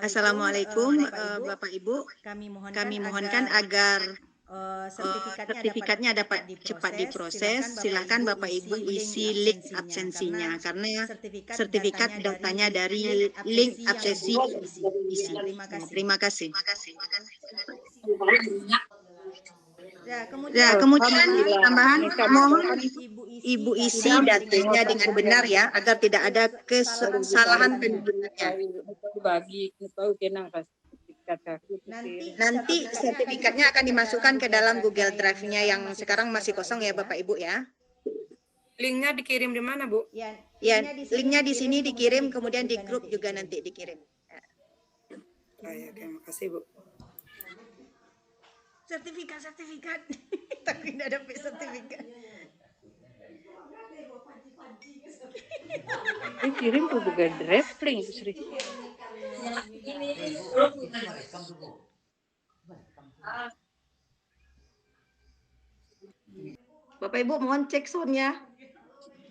Assalamualaikum Bapak Ibu.
Kami mohonkan agar sertifikatnya dapat cepat diproses. Silakan Bapak Ibu isi link absensinya karena sertifikat datanya dari link absensi isi. Terima kasih. Ya, kemudian tambahan mohon Ibu isi datanya dengan benar ya agar tidak ada kesalahan penggunaannya.
Bagi tahu kenang
Nanti sertifikatnya akan dimasukkan ke dalam Google Drive-nya yang sekarang masih kosong ya Bapak Ibu ya.
linknya dikirim di mana Bu?
Ya, linknya di sini dikirim, kemudian di grup juga nanti dikirim.
Oke, makasih Bu.
Sertifikat. Takut tidak dapat sertifikat.
Kirim ke Google Drive link Sri.
Bapak Ibu mohon cek soundnya.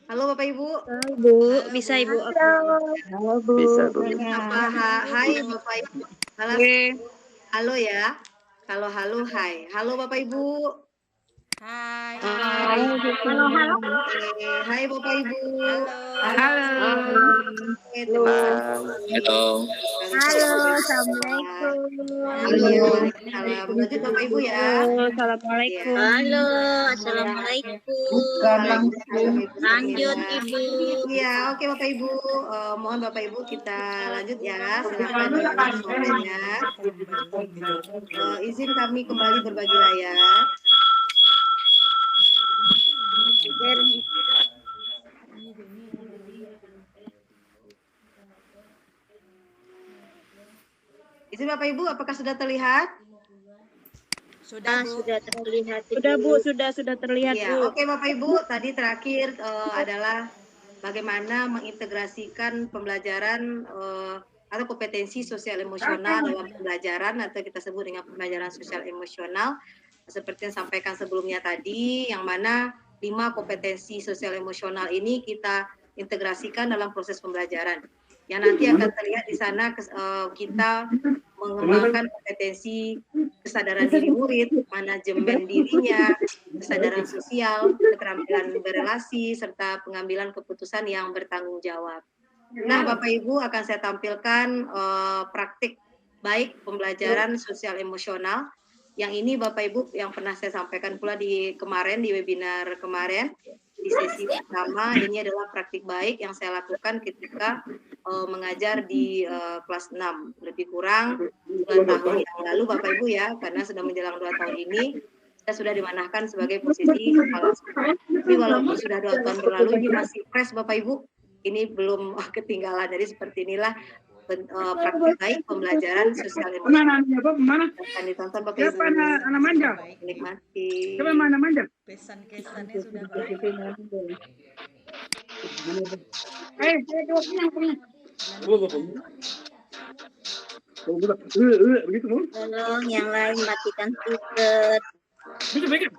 Halo Bapak Ibu.
Halo Bu, bisa Ibu?
Halo Bu.
Bisa Bu.
Hai Bapak Ibu. Halo ya. Kalau halo hai. Halo Bapak Ibu.
Hai.
Halo, halo.
Hai Bapak Ibu.
Halo.
Halo.
Halo.
Halo, assalamualaikum.
Waalaikumsalam. Lanjut Bapak Ibu ya.
Halo, assalamualaikum. Halo, assalamualaikum. Lanjut Ibu.
Iya, oke Bapak Ibu. Mohon Bapak Ibu kita lanjut ya. Silakan diundur suaranya. Izin kami kembali berbagi layar. Izin Bapak Ibu, apakah sudah terlihat?
Sudah terlihat. Sudah Bu, sudah terlihat
Ya,
Bu.
oke Bapak Ibu, tadi terakhir adalah bagaimana mengintegrasikan pembelajaran atau kompetensi sosial emosional dalam pembelajaran atau kita sebut dengan pembelajaran sosial emosional seperti yang disampaikan sebelumnya tadi, yang mana 5 kompetensi sosial emosional ini kita integrasikan dalam proses pembelajaran. Yang nanti akan terlihat di sana kita mengembangkan kompetensi kesadaran diri murid, manajemen dirinya, kesadaran sosial, keterampilan berelasi, serta pengambilan keputusan yang bertanggung jawab. Nah, Bapak Ibu akan saya tampilkan praktik baik pembelajaran sosial emosional. Yang ini Bapak Ibu yang pernah saya sampaikan pula di webinar kemarin, di sesi pertama, ini adalah praktik baik yang saya lakukan ketika mengajar di kelas 6, lebih kurang 2 tahun yang lalu Bapak Ibu ya, karena sudah menjelang 2 tahun ini, saya sudah dimanahkan sebagai posisi kepala sekolah. Tapi walaupun sudah 2 tahun berlalu, ini masih fresh Bapak Ibu, ini belum ketinggalan, jadi seperti inilah praktik baik pembelajaran sosial emosional. Akan ditonton Bapak Ibu.
Anak manja.
Nikmati.
Siapa mana manja?
Pesan-kesannya sudah baik.
Begitu mau?
Tolong yang lain matikan speaker.
Begitu.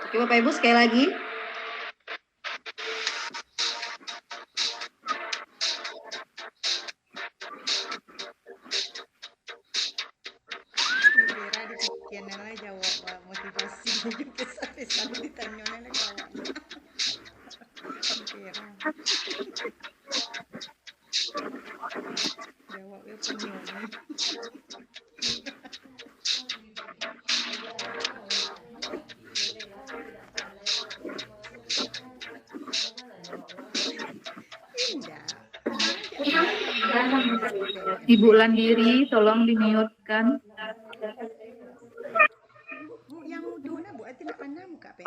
Oke Bapak Ibu sekali lagi.
Kira di channel jawab motivasi juga pesan ditanya jawab. Jawabnya penyomi.
Ibu Landiri, tolong di-mute-kan.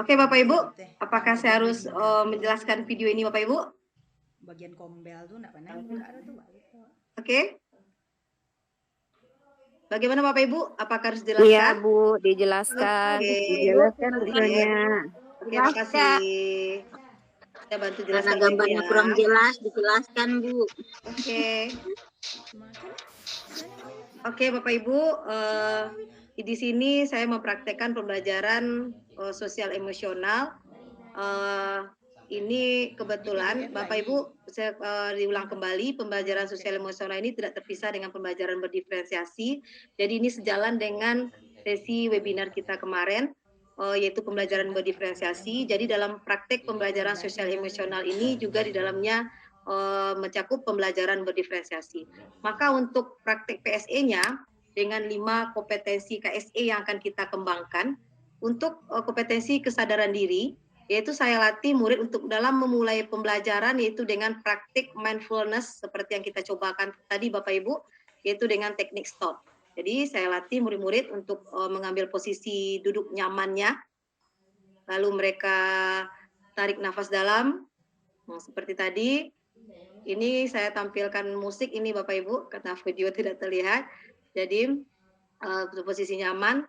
Oke Bapak Ibu, apakah saya harus menjelaskan video ini Bapak Ibu?
Bagian kombel tuh enggak pernah ada tuh.
Oke. Bagaimana Bapak Ibu? Apakah harus dijelaskan?
Iya Bu, dijelaskan.
Oke.
Dijelaskan rupanya.
Oke, terima kasih. Saya bantu jelaskan.
Karena gambarnya
ya.
kurang jelas, dijelaskan Bu.
Oke. Oke Bapak Ibu, di sini saya mempraktekkan pembelajaran sosial emosional. Ini kebetulan Bapak Ibu, saya diulang kembali, pembelajaran sosial emosional ini tidak terpisah dengan pembelajaran berdiferensiasi. Jadi ini sejalan dengan sesi webinar kita kemarin, yaitu pembelajaran berdiferensiasi. Jadi dalam praktek pembelajaran sosial emosional ini juga di dalamnya mencakup pembelajaran berdiferensiasi. Maka untuk praktek PSE-nya dengan 5 kompetensi KSE yang akan kita kembangkan, untuk kompetensi kesadaran diri, yaitu saya latih murid untuk dalam memulai pembelajaran yaitu dengan praktik mindfulness seperti yang kita cobakan tadi Bapak Ibu, yaitu dengan teknik stop. Jadi saya latih murid-murid untuk mengambil posisi duduk nyamannya, lalu mereka tarik nafas dalam, seperti tadi. Ini saya tampilkan musik ini Bapak Ibu, karena video tidak terlihat. Jadi posisi nyaman,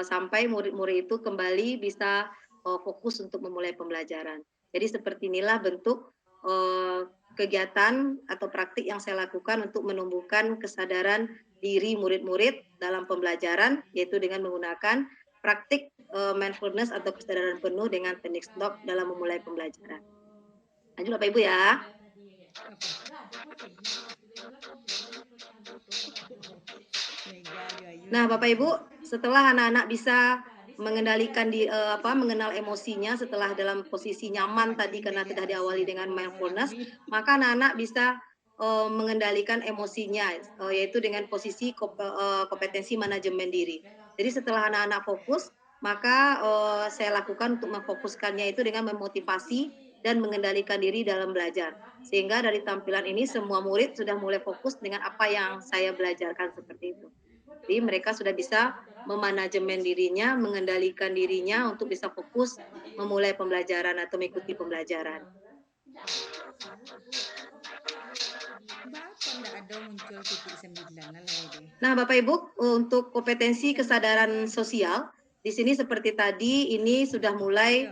sampai murid-murid itu kembali bisa fokus untuk memulai pembelajaran. Jadi seperti inilah bentuk kegiatan atau praktik yang saya lakukan untuk menumbuhkan kesadaran diri murid-murid dalam pembelajaran, yaitu dengan menggunakan praktik mindfulness atau kesadaran penuh dengan teknik stop dalam memulai pembelajaran. Lanjut Bapak Ibu ya. Nah, Bapak Ibu, setelah anak-anak bisa mengendalikan mengenal emosinya setelah dalam posisi nyaman tadi karena sudah diawali dengan mindfulness, maka anak-anak bisa mengendalikan emosinya, yaitu dengan posisi kompetensi manajemen diri. Jadi setelah anak-anak fokus, maka saya lakukan untuk memfokuskannya itu dengan memotivasi dan mengendalikan diri dalam belajar. Sehingga dari tampilan ini semua murid sudah mulai fokus dengan apa yang saya belajarkan seperti itu. Jadi mereka sudah bisa memanajemen dirinya, mengendalikan dirinya untuk bisa fokus memulai pembelajaran atau mengikuti pembelajaran. Nah, Bapak Ibu, untuk kompetensi kesadaran sosial, di sini seperti tadi, ini sudah mulai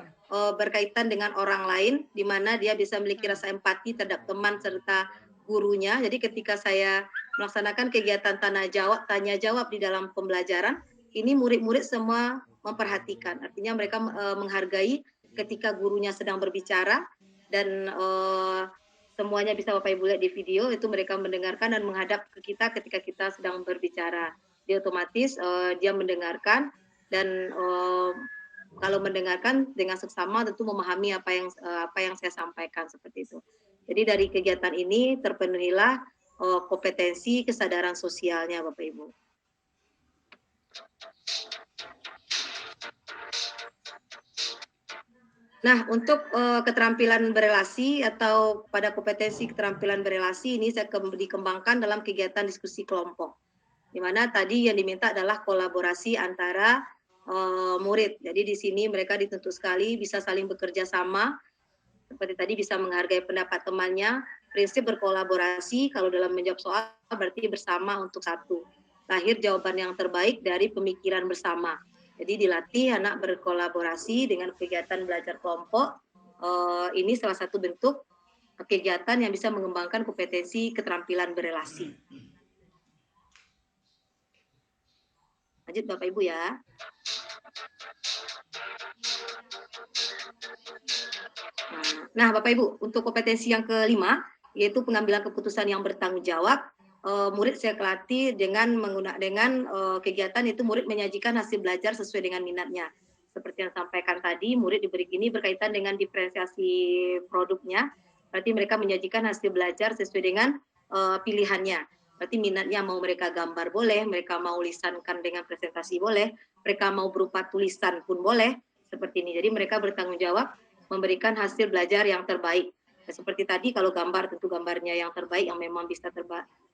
berkaitan dengan orang lain, di mana dia bisa memiliki rasa empati terhadap teman serta gurunya. Jadi ketika saya melaksanakan kegiatan tanya jawab di dalam pembelajaran, ini murid-murid semua memperhatikan. Artinya mereka menghargai ketika gurunya sedang berbicara dan semuanya bisa Bapak Ibu lihat di video, itu mereka mendengarkan dan menghadap ke kita ketika kita sedang berbicara. Dia otomatis dia mendengarkan dan kalau mendengarkan dengan seksama tentu memahami apa yang saya sampaikan seperti itu. Jadi dari kegiatan ini terpenuhilah kompetensi kesadaran sosialnya Bapak Ibu. Nah, untuk keterampilan berelasi atau pada kompetensi keterampilan berelasi ini saya dikembangkan dalam kegiatan diskusi kelompok. Di mana tadi yang diminta adalah kolaborasi antara murid. Jadi di sini mereka dituntut sekali bisa saling bekerja sama. Seperti tadi bisa menghargai pendapat temannya, prinsip berkolaborasi kalau dalam menjawab soal berarti bersama untuk satu. Lahir jawaban yang terbaik dari pemikiran bersama. Jadi dilatih anak berkolaborasi dengan kegiatan belajar kelompok. Ini salah satu bentuk kegiatan yang bisa mengembangkan kompetensi keterampilan berelasi. Lanjut Bapak Ibu ya. Nah, Bapak Ibu, untuk kompetensi yang kelima, yaitu pengambilan keputusan yang bertanggung jawab, murid saya latih dengan kegiatan itu murid menyajikan hasil belajar sesuai dengan minatnya. Seperti yang sampaikan tadi, murid diberi ini berkaitan dengan diferensiasi produknya, berarti mereka menyajikan hasil belajar sesuai dengan pilihannya. Berarti minatnya mau mereka gambar boleh, mereka mau lisankan dengan presentasi boleh, mereka mau berupa tulisan pun boleh, seperti ini. Jadi mereka bertanggung jawab memberikan hasil belajar yang terbaik. Nah, seperti tadi kalau gambar tentu gambarnya yang terbaik yang memang bisa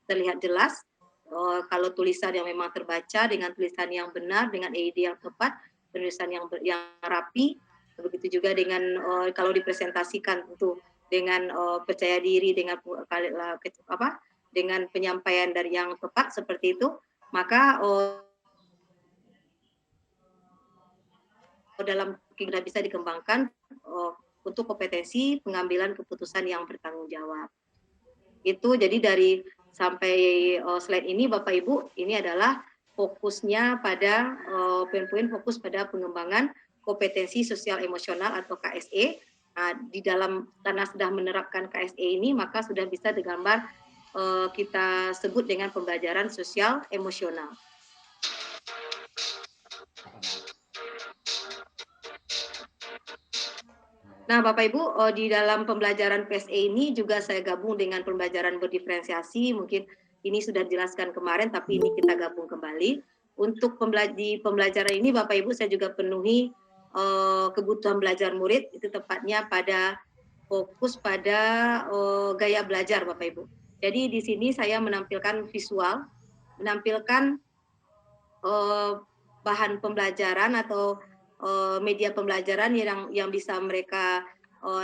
terlihat jelas. Kalau tulisan yang memang terbaca dengan tulisan yang benar, dengan EID yang tepat, tulisan yang rapi. Begitu juga dengan kalau dipresentasikan tentu dengan percaya diri, dengan penyampaian dari yang tepat seperti itu, maka dalam kita bisa dikembangkan untuk kompetensi pengambilan keputusan yang bertanggung jawab. Itu jadi dari sampai slide ini Bapak Ibu, ini adalah fokusnya pada poin-poin fokus pada pengembangan kompetensi sosial emosional atau KSE. Nah, di dalam karena sudah menerapkan KSE ini maka sudah bisa digambar kita sebut dengan pembelajaran sosial emosional. Nah, Bapak Ibu, di dalam pembelajaran PSE ini juga saya gabung dengan pembelajaran berdiferensiasi. Mungkin ini sudah dijelaskan kemarin, tapi ini kita gabung kembali. Untuk di pembelajaran ini, Bapak Ibu, saya juga penuhi kebutuhan belajar murid, itu tepatnya pada fokus pada gaya belajar, Bapak Ibu. Jadi di sini saya menampilkan visual, menampilkan bahan pembelajaran atau media pembelajaran yang bisa mereka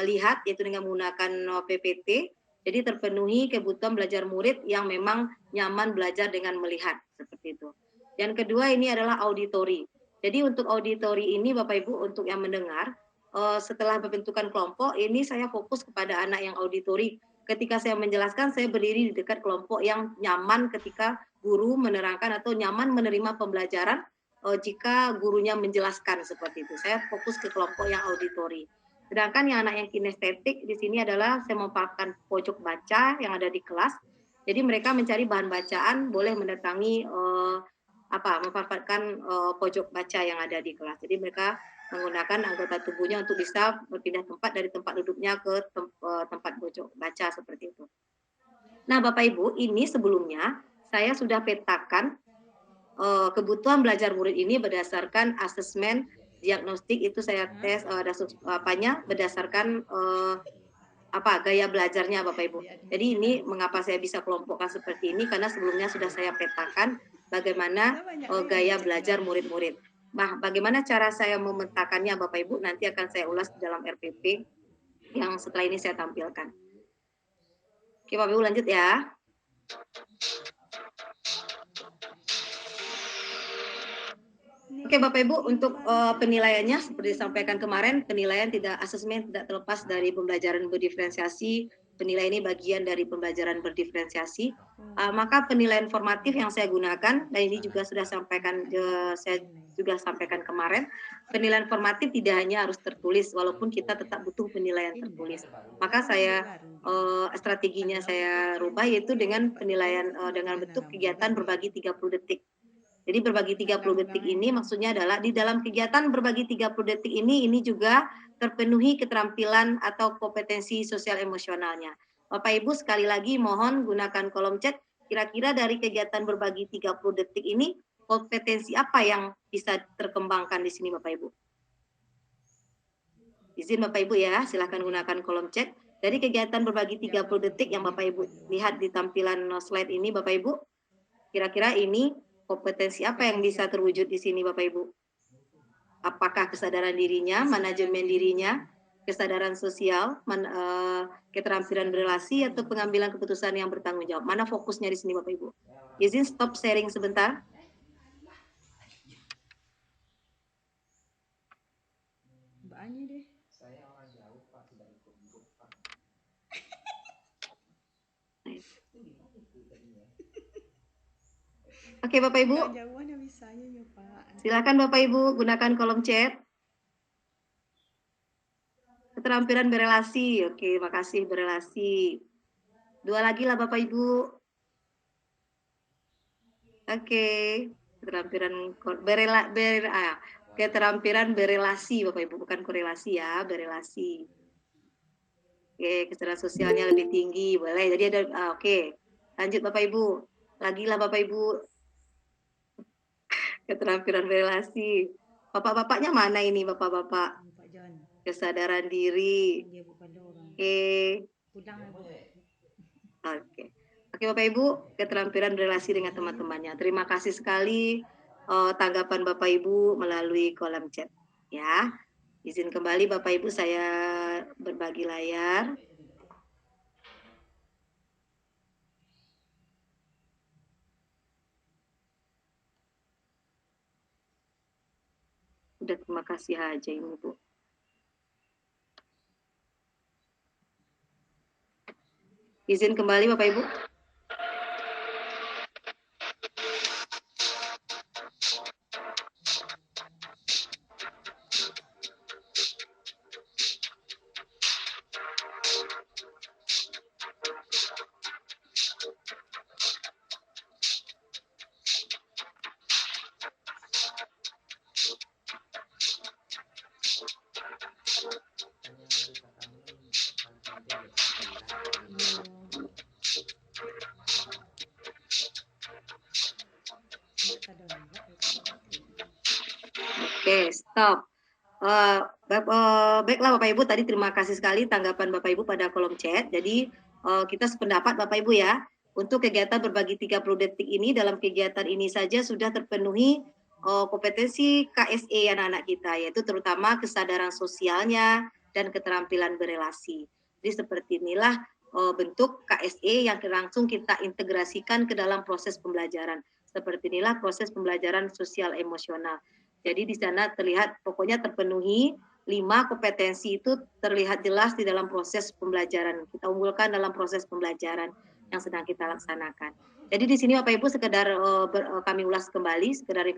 lihat, yaitu dengan menggunakan PPT. Jadi terpenuhi kebutuhan belajar murid yang memang nyaman belajar dengan melihat, seperti itu. Yang kedua ini adalah auditori. Jadi untuk auditori ini Bapak Ibu untuk yang mendengar, setelah pembentukan kelompok ini saya fokus kepada anak yang auditori. Ketika saya menjelaskan, saya berdiri di dekat kelompok yang nyaman ketika guru menerangkan atau nyaman menerima pembelajaran jika gurunya menjelaskan seperti itu. Saya fokus ke kelompok yang auditori. Sedangkan yang anak yang kinestetik di sini adalah saya memanfaatkan pojok baca yang ada di kelas. Jadi mereka mencari bahan bacaan boleh mendatangi memanfaatkan pojok baca yang ada di kelas. Jadi mereka menggunakan anggota tubuhnya untuk bisa berpindah tempat dari tempat duduknya ke tempat pojok baca seperti itu. Nah, Bapak Ibu, ini sebelumnya saya sudah petakan kebutuhan belajar murid ini berdasarkan asesmen diagnostik, itu saya tes berdasarkan gaya belajarnya Bapak Ibu. Jadi ini mengapa saya bisa kelompokkan seperti ini, karena sebelumnya sudah saya petakan bagaimana gaya belajar murid-murid. Nah, bagaimana cara saya memetakannya Bapak Ibu nanti akan saya ulas di dalam RPP yang setelah ini saya tampilkan. Oke Bapak Ibu lanjut ya. Oke Bapak Ibu, untuk penilaiannya seperti disampaikan kemarin, penilaian asesmen tidak terlepas dari pembelajaran berdiferensiasi. Penilaian ini bagian dari pembelajaran berdiferensiasi. Maka penilaian formatif yang saya gunakan, dan ini juga sudah saya sampaikan kemarin, penilaian formatif tidak hanya harus tertulis, walaupun kita tetap butuh penilaian tertulis. Maka strateginya saya rubah, yaitu dengan penilaian dengan bentuk kegiatan berbagi 30 detik. Jadi berbagi 30 detik ini maksudnya adalah di dalam kegiatan berbagi 30 detik ini juga terpenuhi keterampilan atau kompetensi sosial emosionalnya. Bapak Ibu sekali lagi mohon gunakan kolom chat, kira-kira dari kegiatan berbagi 30 detik ini kompetensi apa yang bisa terkembangkan di sini Bapak Ibu? Izin Bapak Ibu ya, silahkan gunakan kolom chat. Dari kegiatan berbagi 30 detik yang Bapak Ibu lihat di tampilan slide ini Bapak Ibu, kira-kira ini kompetensi apa yang bisa terwujud di sini Bapak Ibu? Apakah kesadaran dirinya, manajemen dirinya, kesadaran sosial, keterampilan berelasi, atau pengambilan keputusan yang bertanggung jawab? Mana fokusnya di sini Bapak Ibu? Izin stop sharing sebentar.
Mbaknya deh.
Oke Bapak Ibu, silakan Bapak Ibu gunakan kolom chat. Keterampilan berelasi, oke makasih berelasi. Dua lagi lah Bapak Ibu. Oke, keterampilan berelasi Bapak Ibu, bukan korelasi ya, berelasi. Oke, kesadaran sosialnya lebih tinggi, boleh. Jadi ada, oke. Lanjut Bapak Ibu, lagi lah Bapak Ibu. Keterampilan berelasi. Bapak-bapaknya mana ini Bapak-bapak? Kesadaran diri. Oke. Oke Bapak Ibu, keterampilan berelasi dengan teman-temannya. Terima kasih sekali tanggapan Bapak Ibu melalui kolom chat. Ya, izin kembali Bapak Ibu saya berbagi layar. Udah terima kasih aja ini Bu. Izin kembali Bapak Ibu. Oke, stop. Baiklah Bapak Ibu, tadi terima kasih sekali tanggapan Bapak Ibu pada kolom chat. Jadi kita sependapat Bapak Ibu ya, untuk kegiatan berbagi 30 detik ini, dalam kegiatan ini saja sudah terpenuhi kompetensi KSE anak-anak kita, yaitu terutama kesadaran sosialnya dan keterampilan berelasi. Jadi seperti inilah bentuk KSE yang langsung kita integrasikan ke dalam proses pembelajaran. Seperti inilah proses pembelajaran sosial emosional. Jadi di sana terlihat pokoknya terpenuhi 5 kompetensi itu terlihat jelas di dalam proses pembelajaran. Kita unggulkan dalam proses pembelajaran yang sedang kita laksanakan. Jadi di sini Bapak Ibu sekedar kami ulas kembali, sekedar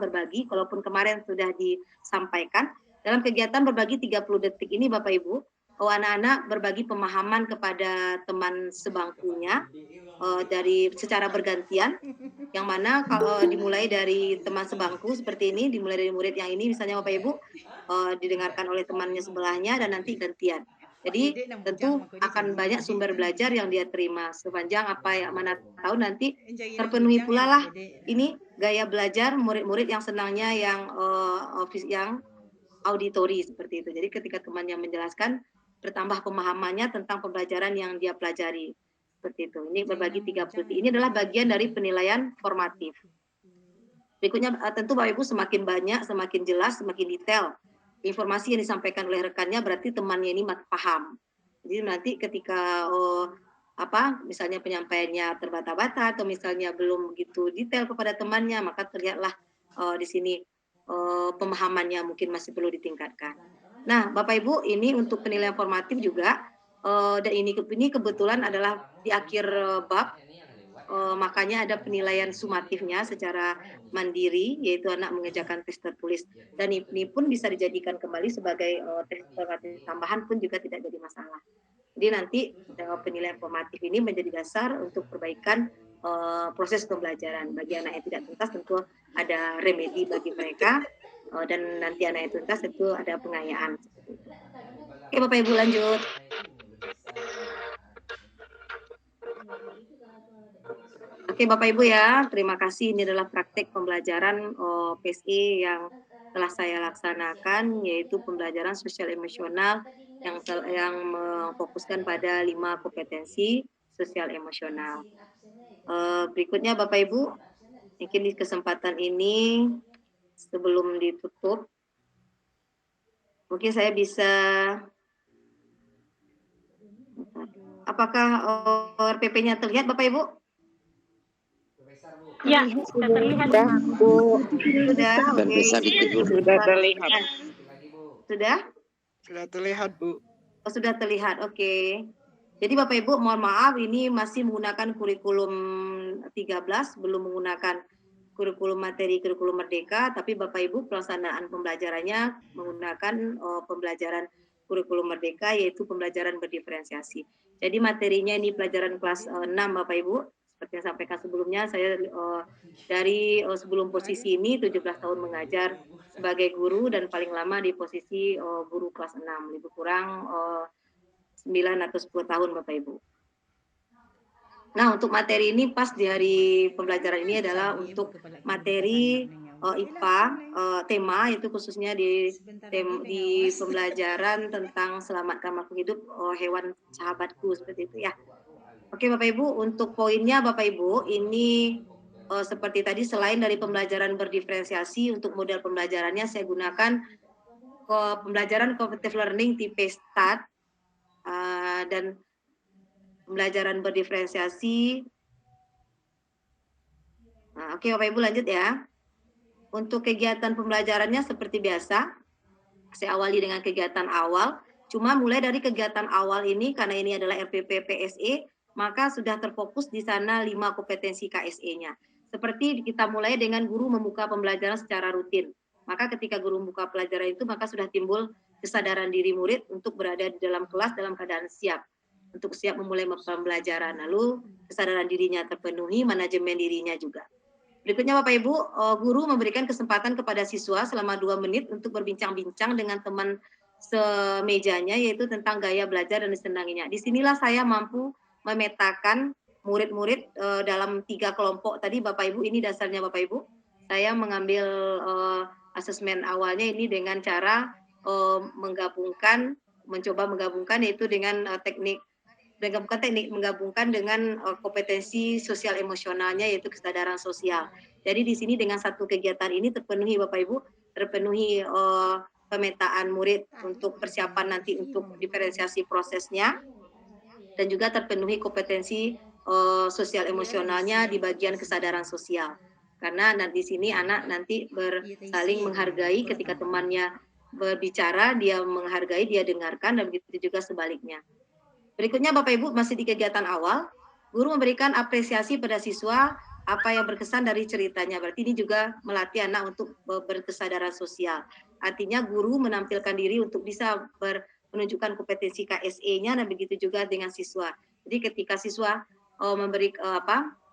berbagi. Kalaupun kemarin sudah disampaikan dalam kegiatan berbagi 30 detik ini Bapak Ibu, anak-anak berbagi pemahaman kepada teman sebangkunya dari secara bergantian, yang mana kalau dimulai dari teman sebangku seperti ini, dimulai dari murid yang ini misalnya Bapak Ibu didengarkan oleh temannya sebelahnya dan nanti gantian. Jadi tentu akan banyak sumber belajar yang dia terima sepanjang apa yang mana tahu nanti terpenuhi pula lah ini gaya belajar murid-murid yang senangnya yang auditori seperti itu. Jadi ketika temannya menjelaskan bertambah pemahamannya tentang pembelajaran yang dia pelajari. Seperti itu. Ini berbagi 30. Ini adalah bagian dari penilaian formatif. Berikutnya tentu Bapak Ibu semakin banyak, semakin jelas, semakin detail informasi yang disampaikan oleh rekannya berarti temannya ini paham. Jadi nanti ketika misalnya penyampaiannya terbata-bata atau misalnya belum begitu detail kepada temannya, maka terlihatlah di sini pemahamannya mungkin masih perlu ditingkatkan. Nah, Bapak Ibu, ini untuk penilaian formatif juga dan ini kebetulan adalah di akhir bab. Makanya ada penilaian sumatifnya secara mandiri, yaitu anak mengerjakan tes tertulis. Dan ini pun bisa dijadikan kembali sebagai tes formatif tambahan pun juga tidak jadi masalah. Jadi nanti penilaian formatif ini menjadi dasar untuk perbaikan proses pembelajaran. Bagi anak yang tidak tuntas tentu ada remedi bagi mereka, dan nanti anak yang tuntas itu ada pengayaan. Oke Bapak Ibu lanjut. Oke Bapak Ibu ya, terima kasih. Ini adalah praktek pembelajaran PSE yang telah saya laksanakan, yaitu pembelajaran sosial emosional yang memfokuskan pada 5 kompetensi sosial emosional. Berikutnya Bapak Ibu, mungkin di kesempatan ini sebelum ditutup, mungkin saya bisa, apakah RPP-nya terlihat Bapak Ibu?
Ya, sudah terlihat Bu.
Sudah, oke.
Sudah terlihat.
Sudah?
Sudah terlihat Bu.
Oh, sudah terlihat, oke. Jadi Bapak Ibu mohon maaf ini masih menggunakan kurikulum 13, belum menggunakan kurikulum materi kurikulum merdeka, tapi Bapak Ibu pelaksanaan pembelajarannya menggunakan pembelajaran kurikulum merdeka, yaitu pembelajaran berdiferensiasi. Jadi materinya ini pelajaran kelas 6 Bapak Ibu. Seperti yang sampaikan sebelumnya, saya dari sebelum posisi ini 17 tahun mengajar sebagai guru dan paling lama di posisi guru kelas 6, lebih kurang 9 atau 10 tahun Bapak Ibu. Nah untuk materi ini pas di hari pembelajaran ini adalah untuk materi IPA, tema itu khususnya di pembelajaran tentang selamatkan makhluk hidup hewan sahabatku seperti itu ya. Oke Bapak Ibu, untuk poinnya Bapak Ibu, ini seperti tadi selain dari pembelajaran berdiferensiasi, untuk model pembelajarannya saya gunakan pembelajaran cognitive learning tipe STAT dan pembelajaran berdiferensiasi. Nah, oke Bapak Ibu lanjut ya. Untuk kegiatan pembelajarannya seperti biasa, saya awali dengan kegiatan awal. Cuma mulai dari kegiatan awal ini, karena ini adalah RPP PSE, maka sudah terfokus di sana 5 kompetensi KSE-nya. Seperti kita mulai dengan guru membuka pembelajaran secara rutin. Maka ketika guru membuka pelajaran itu, maka sudah timbul kesadaran diri murid untuk berada di dalam kelas dalam keadaan siap. Untuk siap memulai pembelajaran. Lalu kesadaran dirinya terpenuhi, manajemen dirinya juga. Berikutnya Bapak Ibu, guru memberikan kesempatan kepada siswa selama 2 menit untuk berbincang-bincang dengan teman semejanya, yaitu tentang gaya belajar dan disenanginya. Disinilah saya mampu memetakan murid-murid dalam 3 kelompok tadi Bapak Ibu. Ini dasarnya Bapak Ibu. Saya mengambil asesmen awalnya ini dengan cara mencoba menggabungkan yaitu dengan menggabungkan dengan kompetensi sosial emosionalnya, yaitu kesadaran sosial. Jadi di sini dengan satu kegiatan ini terpenuhi Bapak Ibu, terpenuhi pemetaan murid untuk persiapan nanti untuk diferensiasi prosesnya, dan juga terpenuhi kompetensi sosial emosionalnya di bagian kesadaran sosial. Karena di sini anak nanti saling menghargai ketika temannya berbicara, dia menghargai, dia dengarkan, dan begitu juga sebaliknya. Berikutnya Bapak Ibu, masih di kegiatan awal, guru memberikan apresiasi pada siswa apa yang berkesan dari ceritanya. Berarti ini juga melatih anak untuk berkesadaran sosial. Artinya guru menampilkan diri untuk bisa menunjukkan kompetensi KSE-nya, dan begitu juga dengan siswa. Jadi ketika siswa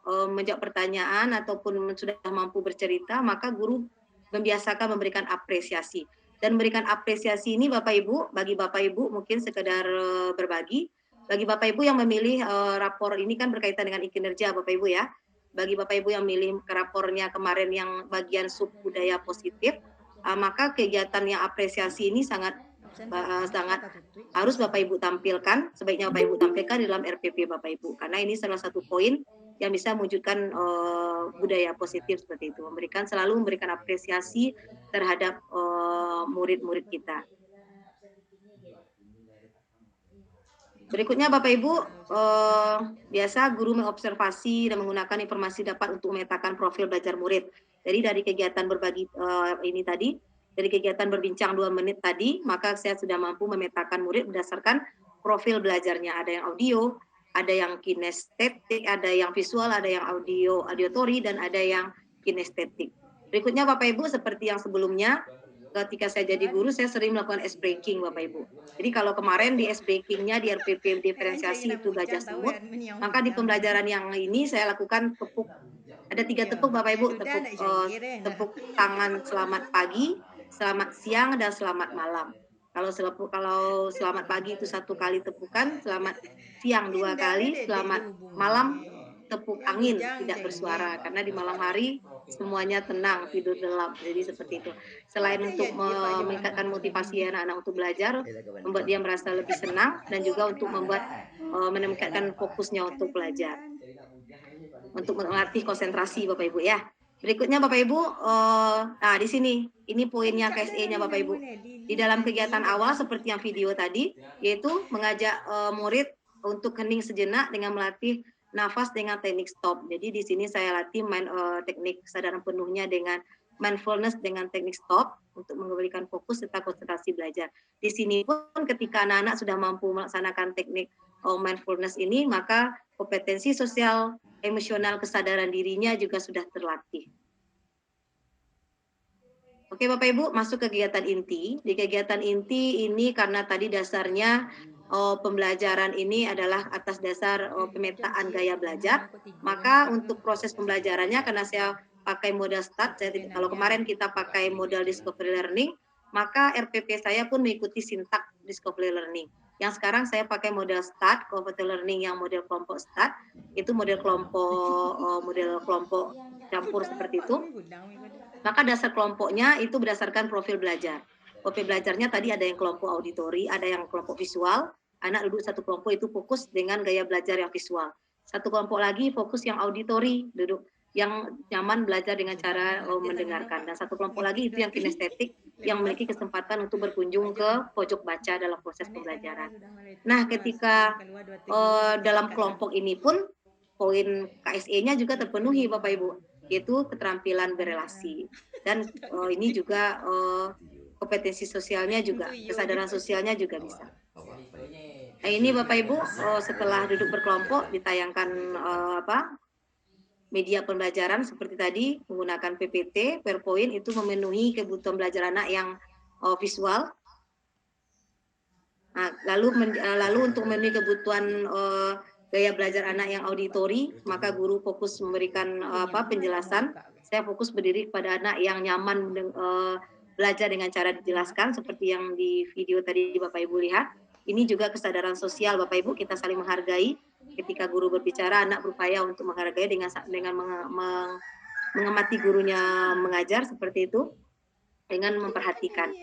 menjawab pertanyaan ataupun sudah mampu bercerita, maka guru membiasakan memberikan apresiasi. Dan memberikan apresiasi ini Bapak Ibu, bagi Bapak Ibu mungkin sekedar berbagi, bagi Bapak Ibu yang memilih rapor ini kan berkaitan dengan kinerja Bapak Ibu ya. Bagi Bapak Ibu yang milih rapornya kemarin yang bagian sub budaya positif, maka kegiatan yang apresiasi ini sangat harus Bapak Ibu tampilkan, sebaiknya Bapak Ibu tampilkan di dalam RPP Bapak Ibu, karena ini salah satu poin yang bisa mewujudkan budaya positif seperti itu, selalu memberikan apresiasi terhadap murid-murid kita. Berikutnya Bapak Ibu, biasa guru mengobservasi dan menggunakan informasi dapat untuk memetakan profil belajar murid. Jadi dari kegiatan berbagi ini tadi, dari kegiatan berbincang 2 menit tadi, maka saya sudah mampu memetakan murid berdasarkan profil belajarnya. Ada yang audio, ada yang kinestetik, ada yang visual, ada yang auditory, dan ada yang kinestetik. Berikutnya Bapak Ibu, seperti yang sebelumnya, ketika saya jadi guru, saya sering melakukan ice breaking Bapak Ibu. Jadi kalau kemarin di ice breaking-nya di RPP diferensiasi itu belajar semut, maka di pembelajaran yang ini saya lakukan tepuk. Ada 3 tepuk Bapak Ibu, tepuk tangan selamat pagi, selamat siang, dan selamat malam. Kalau selamat pagi itu 1 kali tepukan, selamat siang 2 kali, selamat malam tepuk angin tidak bersuara, karena di malam hari semuanya tenang, tidur lelap. Jadi seperti itu. Selain untuk meningkatkan motivasi anak-anak untuk belajar, membuat dia merasa lebih senang, dan juga untuk meningkatkan fokusnya untuk belajar, untuk melatih konsentrasi Bapak Ibu ya. Berikutnya Bapak Ibu, di sini, ini poinnya KSE-nya Bapak Ibu. Di dalam kegiatan awal seperti yang video tadi, yaitu mengajak murid untuk hening sejenak dengan melatih nafas dengan teknik stop. Jadi di sini saya latih teknik kesadaran penuhnya dengan mindfulness dengan teknik stop untuk memberikan fokus serta konsentrasi belajar. Di sini pun ketika anak-anak sudah mampu melaksanakan teknik mindfulness ini, maka kompetensi sosial, emosional, kesadaran dirinya juga sudah terlatih. Oke Bapak Ibu, masuk ke kegiatan inti. Di kegiatan inti ini karena tadi dasarnya pembelajaran ini adalah atas dasar pemetaan gaya belajar, maka untuk proses pembelajarannya karena saya pakai model START, kalau kemarin kita pakai model discovery learning, maka RPP saya pun mengikuti sintak discovery learning. Yang sekarang saya pakai model START, cooperative learning yang model kelompok START, itu model kelompok campur seperti itu. Maka dasar kelompoknya itu berdasarkan profil belajar. Profil belajarnya tadi ada yang kelompok auditori, ada yang kelompok visual. Anak duduk satu kelompok itu fokus dengan gaya belajar yang visual. Satu kelompok lagi fokus yang auditori, duduk yang nyaman belajar dengan cara mendengarkan. Dan satu kelompok lagi itu yang kinestetik, yang memiliki kesempatan untuk berkunjung ke pojok baca dalam proses pembelajaran. Nah, ketika dalam kelompok ini pun poin KSE-nya juga terpenuhi Bapak Ibu, yaitu keterampilan berelasi. Dan ini juga kompetensi sosialnya juga, kesadaran sosialnya juga bisa. Nah, ini Bapak Ibu, setelah duduk berkelompok ditayangkan media pembelajaran seperti tadi menggunakan PPT, PowerPoint itu memenuhi kebutuhan belajar anak yang visual. Nah, lalu untuk memenuhi kebutuhan gaya belajar anak yang auditori, maka guru fokus memberikan penjelasan. Saya fokus berdiri kepada anak yang nyaman belajar dengan cara dijelaskan seperti yang di video tadi Bapak Ibu lihat. Ini juga kesadaran sosial Bapak Ibu, kita saling menghargai. Ketika guru berbicara, anak berupaya untuk menghargai dengan mengamati gurunya mengajar seperti itu, dengan memperhatikan.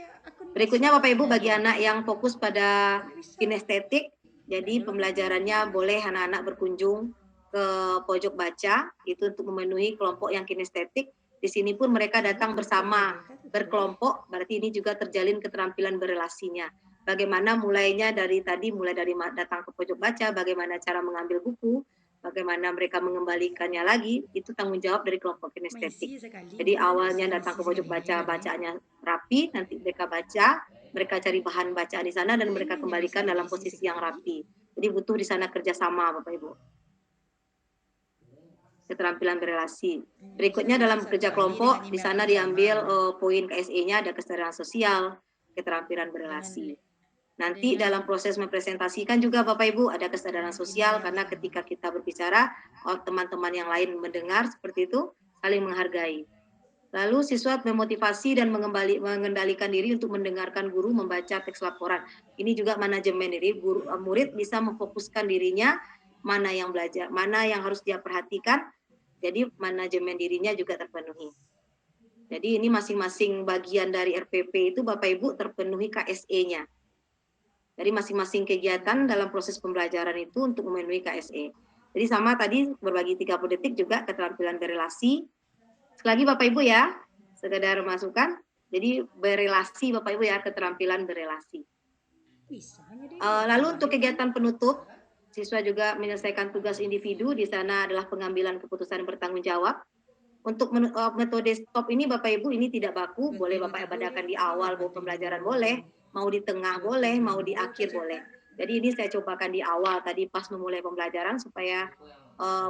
Berikutnya Bapak Ibu, bagi anak yang fokus pada kinestetik, jadi pembelajarannya boleh anak-anak berkunjung ke pojok baca, itu untuk memenuhi kelompok yang kinestetik. Di sini pun mereka datang bersama, berkelompok, berarti ini juga terjalin keterampilan berelasinya. Bagaimana mulai dari datang ke pojok baca, bagaimana cara mengambil buku, bagaimana mereka mengembalikannya lagi, itu tanggung jawab dari kelompok kinestetik. Jadi awalnya datang ke pojok bacaannya rapi, nanti mereka baca, mereka cari bahan bacaan di sana dan mereka kembalikan dalam posisi yang rapi. Jadi butuh di sana kerjasama, Bapak Ibu. Keterampilan berelasi. Berikutnya dalam kerja kelompok, di sana diambil poin KSE-nya ada kesadaran sosial, keterampilan berelasi. Nanti dalam proses mempresentasikan juga Bapak Ibu ada kesadaran sosial, karena ketika kita berbicara, teman-teman yang lain mendengar seperti itu, saling menghargai. Lalu siswa memotivasi dan mengendalikan diri untuk mendengarkan guru membaca teks laporan. Ini juga manajemen diri, murid bisa memfokuskan dirinya, mana yang belajar, mana yang harus dia perhatikan, jadi manajemen dirinya juga terpenuhi. Jadi ini masing-masing bagian dari RPP itu Bapak Ibu terpenuhi KSE-nya. Dari masing-masing kegiatan dalam proses pembelajaran itu untuk memenuhi KSE. Jadi sama tadi berbagi 30 detik juga keterampilan berelasi. Sekali lagi Bapak Ibu ya, sekedar masukan. Jadi berelasi Bapak Ibu ya, keterampilan berelasi. Lalu untuk kegiatan penutup, siswa juga menyelesaikan tugas individu, di sana adalah pengambilan keputusan bertanggung jawab. Untuk metode stop ini Bapak Ibu ini tidak baku, boleh Bapak adakan di awal pembelajaran boleh, mau di tengah boleh, mau di akhir boleh. Jadi ini saya cobakan di awal tadi pas memulai pembelajaran supaya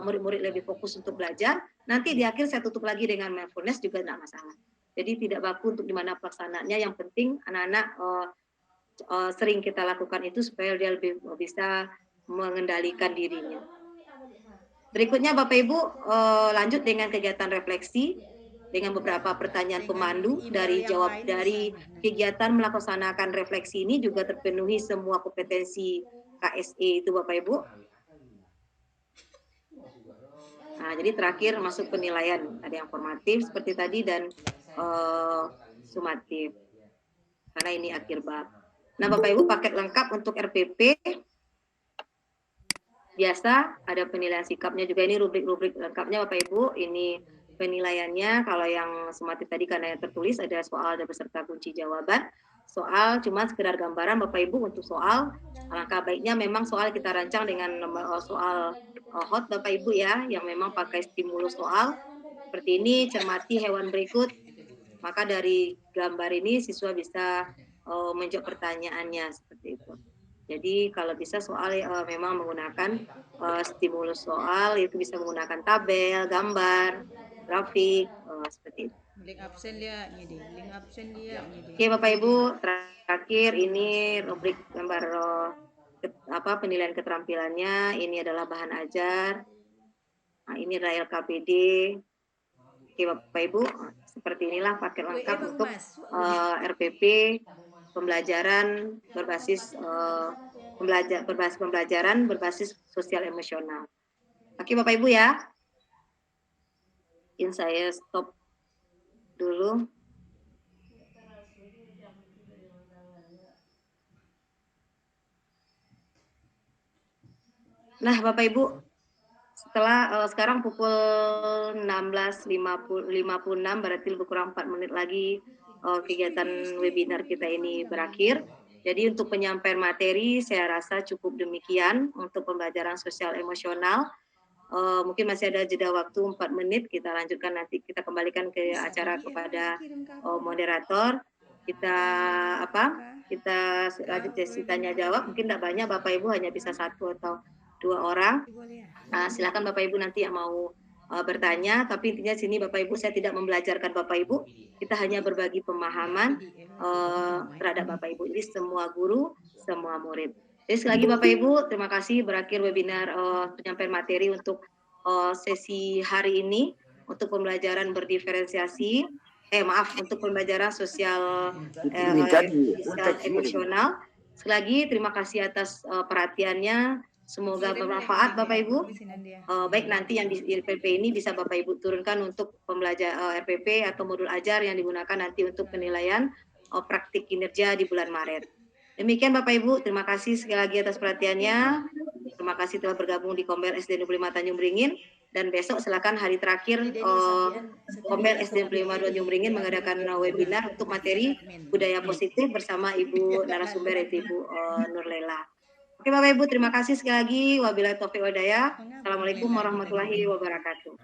murid-murid lebih fokus untuk belajar. Nanti di akhir saya tutup lagi dengan mindfulness juga tidak masalah. Jadi tidak baku untuk dimana pelaksanaannya, yang penting anak-anak sering kita lakukan itu supaya dia lebih bisa mengendalikan dirinya. Berikutnya Bapak Ibu lanjut dengan kegiatan refleksi dengan beberapa pertanyaan pemandu. Dari kegiatan melaksanakan refleksi ini juga terpenuhi semua kompetensi KSE itu Bapak Ibu. Nah, jadi terakhir masuk penilaian, ada yang formatif seperti tadi dan sumatif. Karena ini akhir bab. Nah, Bapak Ibu paket lengkap untuk RPP. Biasa ada penilaian sikapnya juga, ini rubrik-rubrik lengkapnya Bapak Ibu. Ini penilaiannya, kalau yang sumatif tadi karena yang tertulis ada soal dan beserta kunci jawaban. Soal cuma sekedar gambaran Bapak Ibu. Untuk soal, alangkah baiknya memang soal kita rancang dengan soal hot Bapak Ibu ya, yang memang pakai stimulus soal. Seperti ini, cermati hewan berikut. Maka dari gambar ini siswa bisa menjawab pertanyaannya seperti itu. Jadi kalau bisa soal memang menggunakan stimulus soal, itu bisa menggunakan tabel, gambar, grafik, seperti itu.
Link absen dia, link absen dia.
Oke Bapak Ibu, terakhir ini rubrik gambar penilaian keterampilannya. Ini adalah bahan ajar. Nah, ini adalah LKPD. Oke Bapak Ibu, seperti inilah paket lengkap untuk RPP pembelajaran berbasis pembelajaran berbasis sosial emosional. Oke Bapak Ibu ya. Mungkin saya stop dulu. Nah Bapak Ibu, setelah sekarang pukul 16.56 berarti lebih kurang 4 menit lagi kegiatan webinar kita ini berakhir. Jadi untuk penyampaian materi saya rasa cukup demikian untuk pembelajaran sosial emosional. Mungkin masih ada jeda waktu 4 menit, kita lanjutkan nanti, kita kembalikan ke acara kepada moderator. Kita lanjut sesi tanya jawab, mungkin tidak banyak Bapak Ibu, hanya bisa 1 atau 2 orang. Silakan Bapak Ibu nanti yang mau bertanya, tapi intinya sini Bapak Ibu saya tidak membelajarkan Bapak Ibu, kita hanya berbagi pemahaman terhadap Bapak Ibu. Jadi semua guru, semua murid. Jadi sekali lagi Bapak Ibu, terima kasih, berakhir webinar penyampaian materi untuk sesi hari ini untuk pembelajaran berdiferensiasi. Untuk pembelajaran sosial emosional. Sekali lagi terima kasih atas perhatiannya. Semoga bermanfaat Bapak Ibu. Baik, nanti yang di RPP ini bisa Bapak Ibu turunkan untuk pembelajaran RPP atau modul ajar yang digunakan nanti untuk penilaian praktik kinerja di bulan Maret. Demikian Bapak Ibu, terima kasih sekali lagi atas perhatiannya. Terima kasih telah bergabung di Kombel SD 25 Tanjung Beringin. Dan besok silakan hari terakhir Kombel SD 25 Tanjung Beringin mengadakan webinar untuk materi budaya positif bersama Ibu narasumber Ibu Nurlela. Oke Bapak Ibu, terima kasih sekali lagi. Wabillahi taufiq wal-hidayah. Assalamualaikum warahmatullahi wabarakatuh.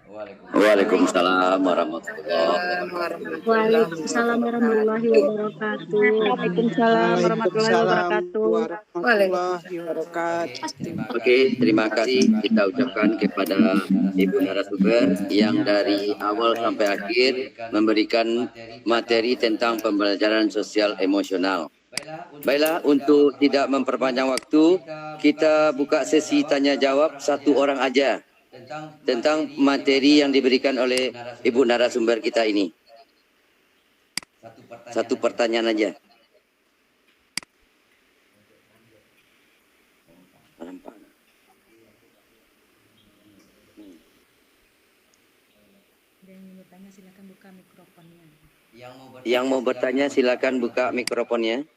Waalaikumsalam warahmatullahi wabarakatuh.
Waalaikumsalam warahmatullahi wabarakatuh.
Waalaikumsalam warahmatullahi wabarakatuh.
warahmatullahi wabarakatuh.
Oke, terima kasih kita ucapkan kepada Ibu narasumber yang dari awal sampai akhir memberikan materi tentang pembelajaran sosial emosional. Baiklah, untuk tidak memperpanjang waktu, kita buka sesi tanya jawab satu orang aja tentang materi yang diberikan oleh Ibu narasumber kita ini. Satu pertanyaan aja. Yang mau bertanya silakan buka mikrofonnya.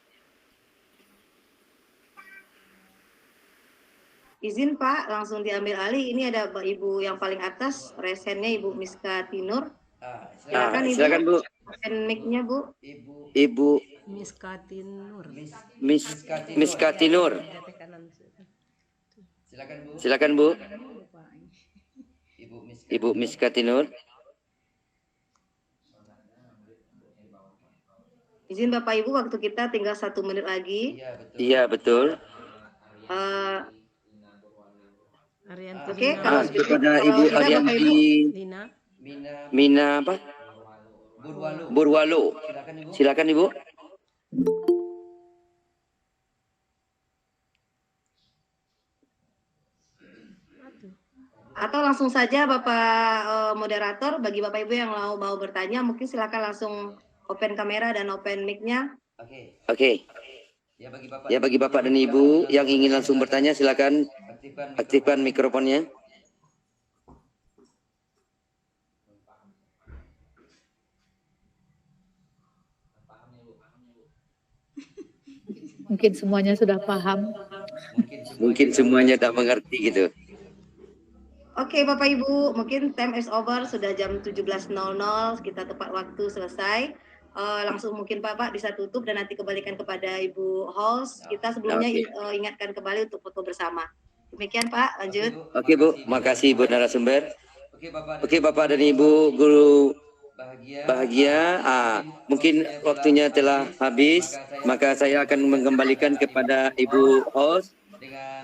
Izin Pak, langsung diambil alih. Ini ada Ibu yang paling atas, resennya Ibu Miska Tinur. Silakan Ibu.
Silakan Bu.
Open mic-nya Bu.
Ibu
Miska Tinur.
Miska Tinur. Silakan Bu. Ibu Miska Tinur.
Izin Bapak Ibu, waktu kita tinggal 1 menit lagi.
Iya betul.
Oke, kalau
kepada Ibu Arianti Mina apa? Burwalo. Silakan Ibu.
Atau langsung saja Bapak moderator, bagi Bapak Ibu yang mau bertanya, mungkin silakan langsung open kamera dan open mic-nya.
Oke. Ya bagi Bapak dan Ibu yang ingin langsung bertanya silakan aktifkan mikrofonnya.
Mungkin semuanya sudah paham.
Mungkin semuanya tak mengerti gitu.
Oke Bapak Ibu, mungkin time is over, sudah jam 17.00, kita tepat waktu selesai. Langsung mungkin Bapak bisa tutup dan nanti kembalikan kepada Ibu host. Kita sebelumnya ingatkan kembali untuk foto bersama. Demikian Pak, lanjut.
Oke Bu, makasih Bu narasumber. Oke Bapak dan Ibu guru bahagia. Mungkin waktunya telah habis, maka saya akan mengembalikan kepada Ibu host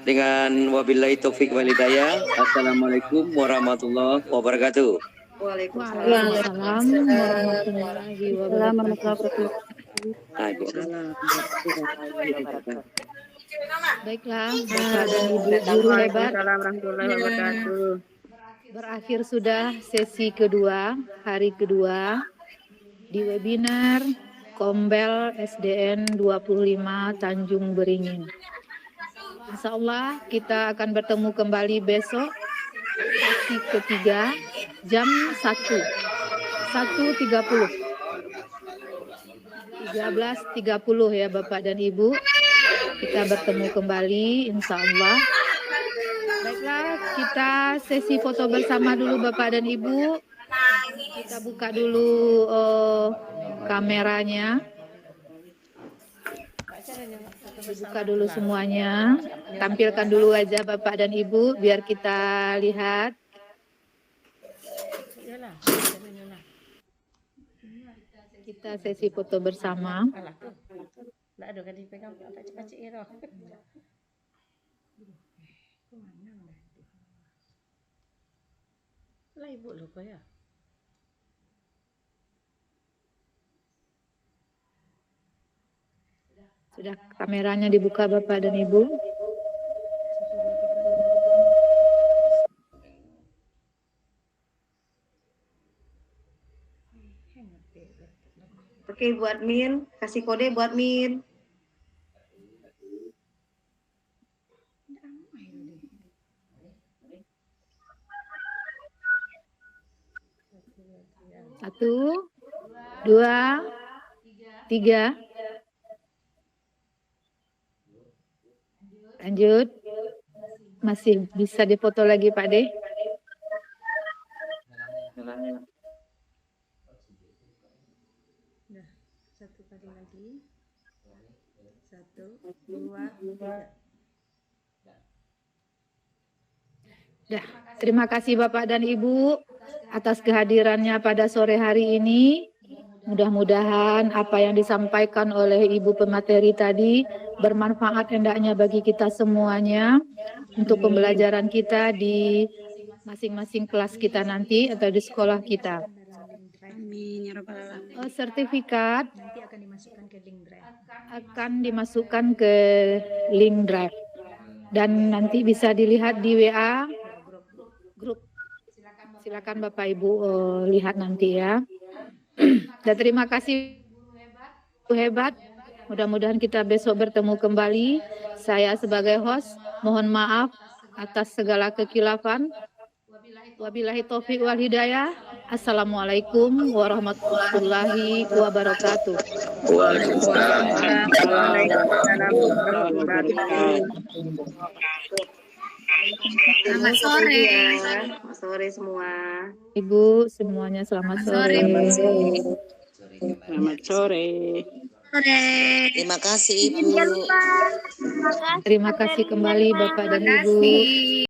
dengan wabillahi taufik walhidayah. Assalamualaikum warahmatullahi wabarakatuh.
Waalaikumsalam warahmatullahi wabarakatuh. Baiklah, Bapak dan Ibu guru hebat. Berakhir sudah sesi kedua, hari kedua di webinar Kombel SDN 25 Tanjung Beringin. Insya Allah kita akan bertemu kembali besok sesi ketiga jam 1.30 ya Bapak dan Ibu. Kita bertemu kembali insya Allah. Baiklah, kita sesi foto bersama dulu Bapak dan Ibu. Kita buka dulu kameranya. Buka dulu semuanya. Tampilkan dulu aja Bapak dan Ibu biar kita lihat. Kita sesi foto bersama.
Ibu lupa ya.
Sudah kameranya dibuka Bapak dan Ibu.
Oke, Bu admin, kasih kode Bu admin.
Satu, dua, tiga. Lanjut. Masih bisa difoto lagi Pak De?
Nah, satu kali lagi. 1, 2, 3.
Dah, terima kasih Bapak dan Ibu atas kehadirannya pada sore hari ini. Mudah-mudahan apa yang disampaikan oleh Ibu pemateri tadi bermanfaat hendaknya bagi kita semuanya untuk pembelajaran kita di masing-masing kelas kita nanti atau di sekolah kita.
Amin ya rabbal alamin.
Sertifikat
Nanti akan dimasukkan ke link drive.
akan dimasukkan ke link drive dan nanti bisa dilihat di WA grup. Silakan Bapak Ibu lihat nanti ya. Dan terima kasih Bu hebat. Mudah-mudahan kita besok bertemu kembali. Saya sebagai host mohon maaf atas segala kekilafan. Wabillahi taufik wal hidayah. Assalamualaikum warahmatullahi wabarakatuh.
Selamat sore. Selamat sore semua.
Ibu semuanya selamat sore.
Selamat sore.
Terima kasih Ibu.
Terima kasih kembali Bapak dan Ibu.